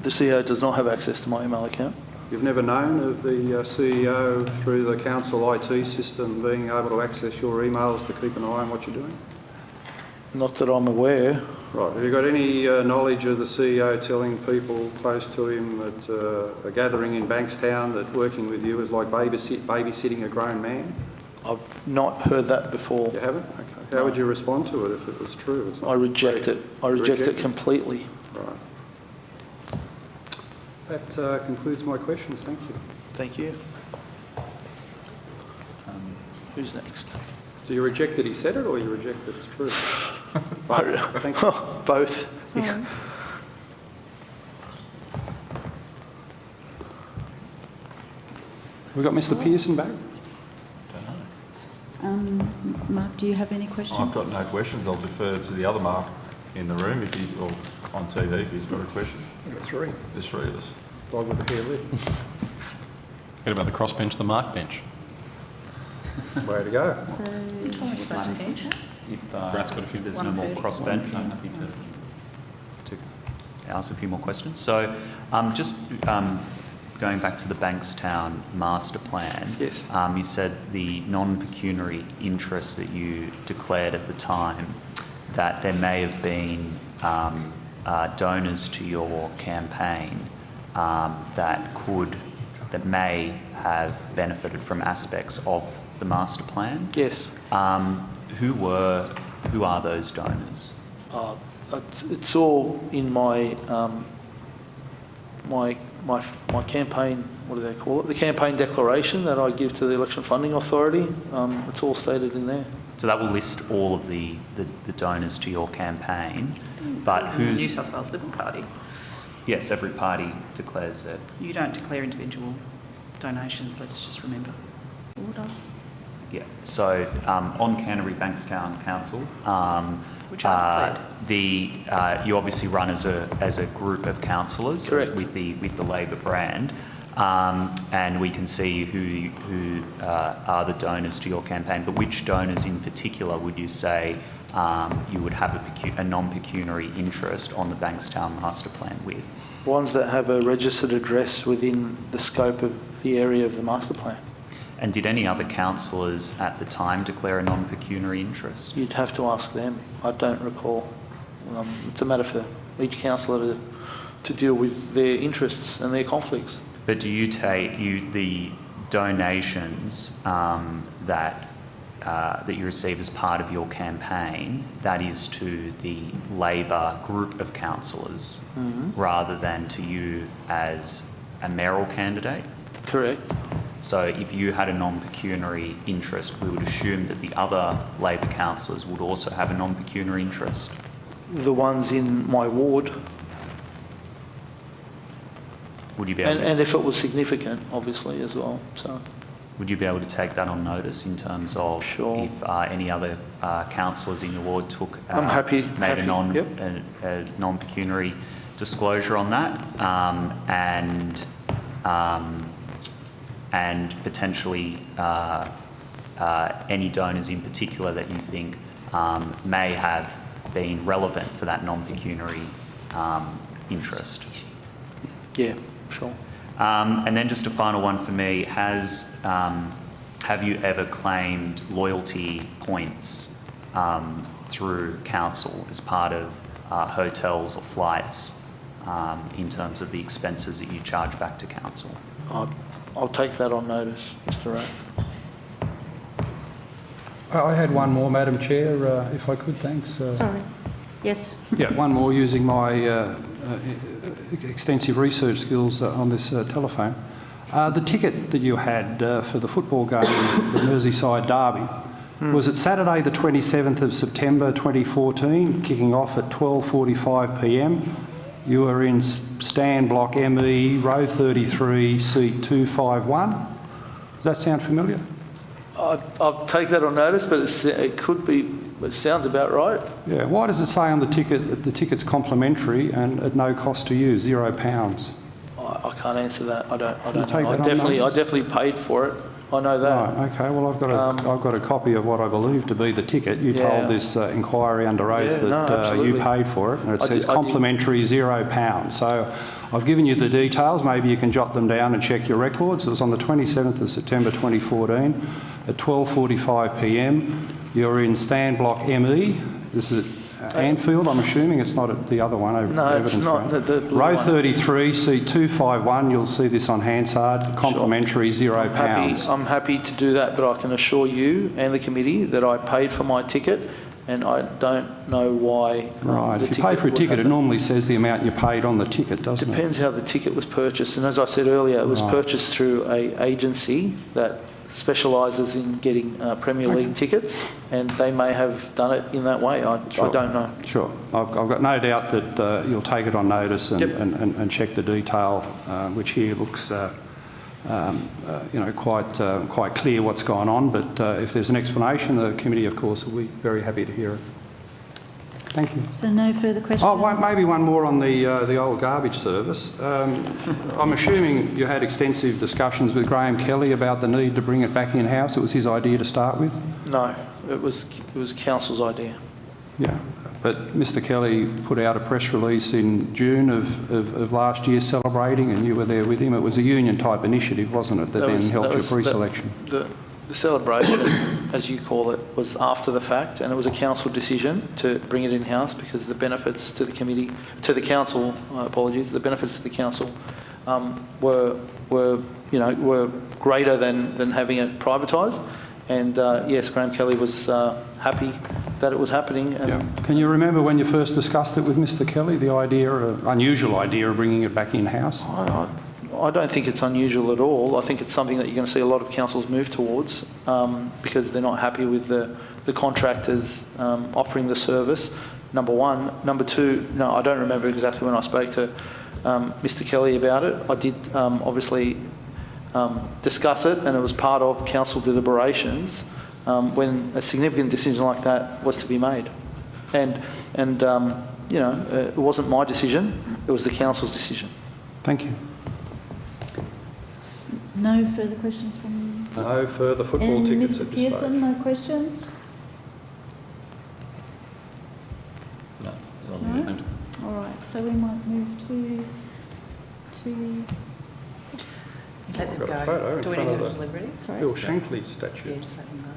The CEO does not have access to my email account. You've never known of the CEO through the council IT system being able to access your emails to keep an eye on what you're doing? Not that I'm aware. Right. Have you got any knowledge of the CEO telling people close to him that a gathering in Bankstown that working with you is like babysitting a grown man? I've not heard that before. You haven't? Okay. How would you respond to it if it was true? It's not I reject it. I reject it Reject it? completely. Right. That concludes my questions. Thank you. Thank you. Who's next? Do you reject that he said it or you reject that it's true? Both. Thank you. Both. Yeah. We got Mr. Pearson back? Mark, do you have any questions? I've got no questions. I'll defer to the other Mark in the room if he, or on TV if he's got a question. We've got three. There's three of us. Dog with a hair lip. What about the crossbench, the mark bench? Way to go. If Rath's got a few. there's no more crossbench, I'm happy to ask a few more questions. So just going back to the Bankstown master plan. Yes. You said the non-pecuniary interest that you declared at the time, that there may have been donors to your campaign that may have benefited from aspects of the master plan. Yes. Who are those donors? It's all in my my campaign. What do they call it? The campaign declaration that I give to the Election Funding Authority. It's all stated in there. So that will list all of the donors to your campaign, but who? New South Wales Liberal Party. Yes, every party declares that. You don't declare individual donations, let's just remember. Order. Yeah. So on Canterbury Bankstown Council, Which I you obviously run as a group of councillors. Correct. With the Labor brand, and we can see who are the donors to your campaign. But which donors in particular would you say you would have a non-pecuniary interest on the Bankstown master plan with? Ones that have a registered address within the scope of the area of the master plan. And did any other councillors at the time declare a non-pecuniary interest? You'd have to ask them. I don't recall. It's a matter for each councillor to deal with their interests and their conflicts. But do you take the donations that you receive as part of your campaign, that is to the Labor group of councillors, rather than to you as a mayoral candidate? Correct. So if you had a non-pecuniary interest, we would assume that the other Labor councillors would also have a non-pecuniary interest? The ones in my ward. Would you be able And if it was significant, obviously, as well. So Would you be able to take that on notice in terms of Sure. if any other councillors in your ward took I'm happy. made a Yep. non-pecuniary disclosure on that, and potentially any donors in particular that you think may have been relevant for that non-pecuniary interest. Yeah, sure. And then just a final one for me, have you ever claimed loyalty points through council as part of hotels or flights in terms of the expenses that you charge back to council? I'll take that on notice, Mr. Ray. I had one more, Madam Chair, if I could, thanks. Sorry. Yes. Yeah, one more using my extensive research skills on this telephone. The ticket that you had for the football game, the Merseyside Derby, was it Saturday the 27th of September 2014, kicking off at 12:45 p.m. You were in stand block ME, row 33, seat 251. Does that sound familiar? I'll take that on notice, but it could be, it sounds about right. Yeah, why does it say on the ticket that the ticket's complimentary and at no cost to you, £0? I can't answer that. I don't You know. take I that on notice? definitely paid for it. I know that. Right, okay, well I've got a copy of what I believe to be the ticket. You Yeah. told this inquiry under oath Yeah, no, that you absolutely. paid for it, and it I says did- I did. complimentary £0. So I've given you the details, maybe you can jot them down and check your records. It was on the 27th of September 2014 at 12:45 p.m. You're in stand block ME. This is Anfield, I'm assuming it's not at the other one over No, it's Evidence not. Road. The blue Row one. 33, C251, you'll see this on Hansard, complimentary, £0. I'm happy to do that, but I can assure you and the committee that I paid for my ticket, and I don't know why. Right, the if you pay for a would ticket, it happen. normally says the amount you paid on the ticket, doesn't it? Depends how the ticket was purchased, and as I said earlier, it was purchased through a agency that specialises in getting Premier League tickets, and they may have done it in that way. I don't know. Sure. I've got no doubt that you'll take it on notice and, Yep. and check the detail, which here looks, quite clear what's gone on. But if there's an explanation, the committee, of course, will be very happy to hear it. Thank you. So no further questions? Oh, maybe one more on the old garbage service. I'm assuming you had extensive discussions with Graham Kelly about the need to bring it back in-house. It was his idea to start with? No, it was council's idea. Yeah. But Mr Kelly put out a press release in June of last year celebrating, and you were there with him. It was a union-type initiative, wasn't it, that then helped your pre-selection? The celebration, as you call it, was after the fact, and it was a council decision to bring it in-house because the benefits to the committee, to the council, the benefits to the council were greater than having it privatised. And yes, Graham Kelly was happy that it was happening. And Yeah. Can you remember when you first discussed it with Mr Kelly, the unusual idea of bringing it back in-house? I don't think it's unusual at all. I think it's something that you're going to see a lot of councils move towards because they're not happy with the contractors offering the service, number one. Number two, no, I don't remember exactly when I spoke to Mr Kelly about it. I did obviously discuss it, and it was part of council deliberations when a significant decision like that was to be made. And it wasn't my decision, it was the council's decision. Thank you. No further questions from... No further football and tickets Mr at this stage. Pearson, no questions? No. No? All right, so we might move to Let them Got a photo go. in Do we front need of to the- deliberate? sorry, Bill Shankly statue. Yeah, just let them go.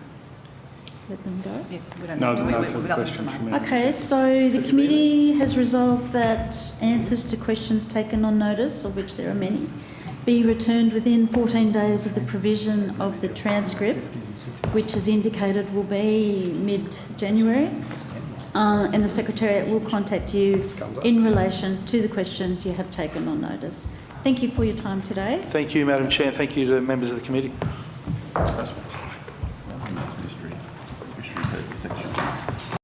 let them go. Yeah, we don't No, do we? no We- further we got them questions from from us. me. Okay, so the committee has resolved that answers to questions taken on notice, of which there are many, be returned within 14 days of the provision of the transcript, which as indicated will be mid-January, and the Secretariat will contact you in relation to the questions you have taken on notice. Thank you for your time today. Thank you, Madam Chair. Thank you to members of the committee.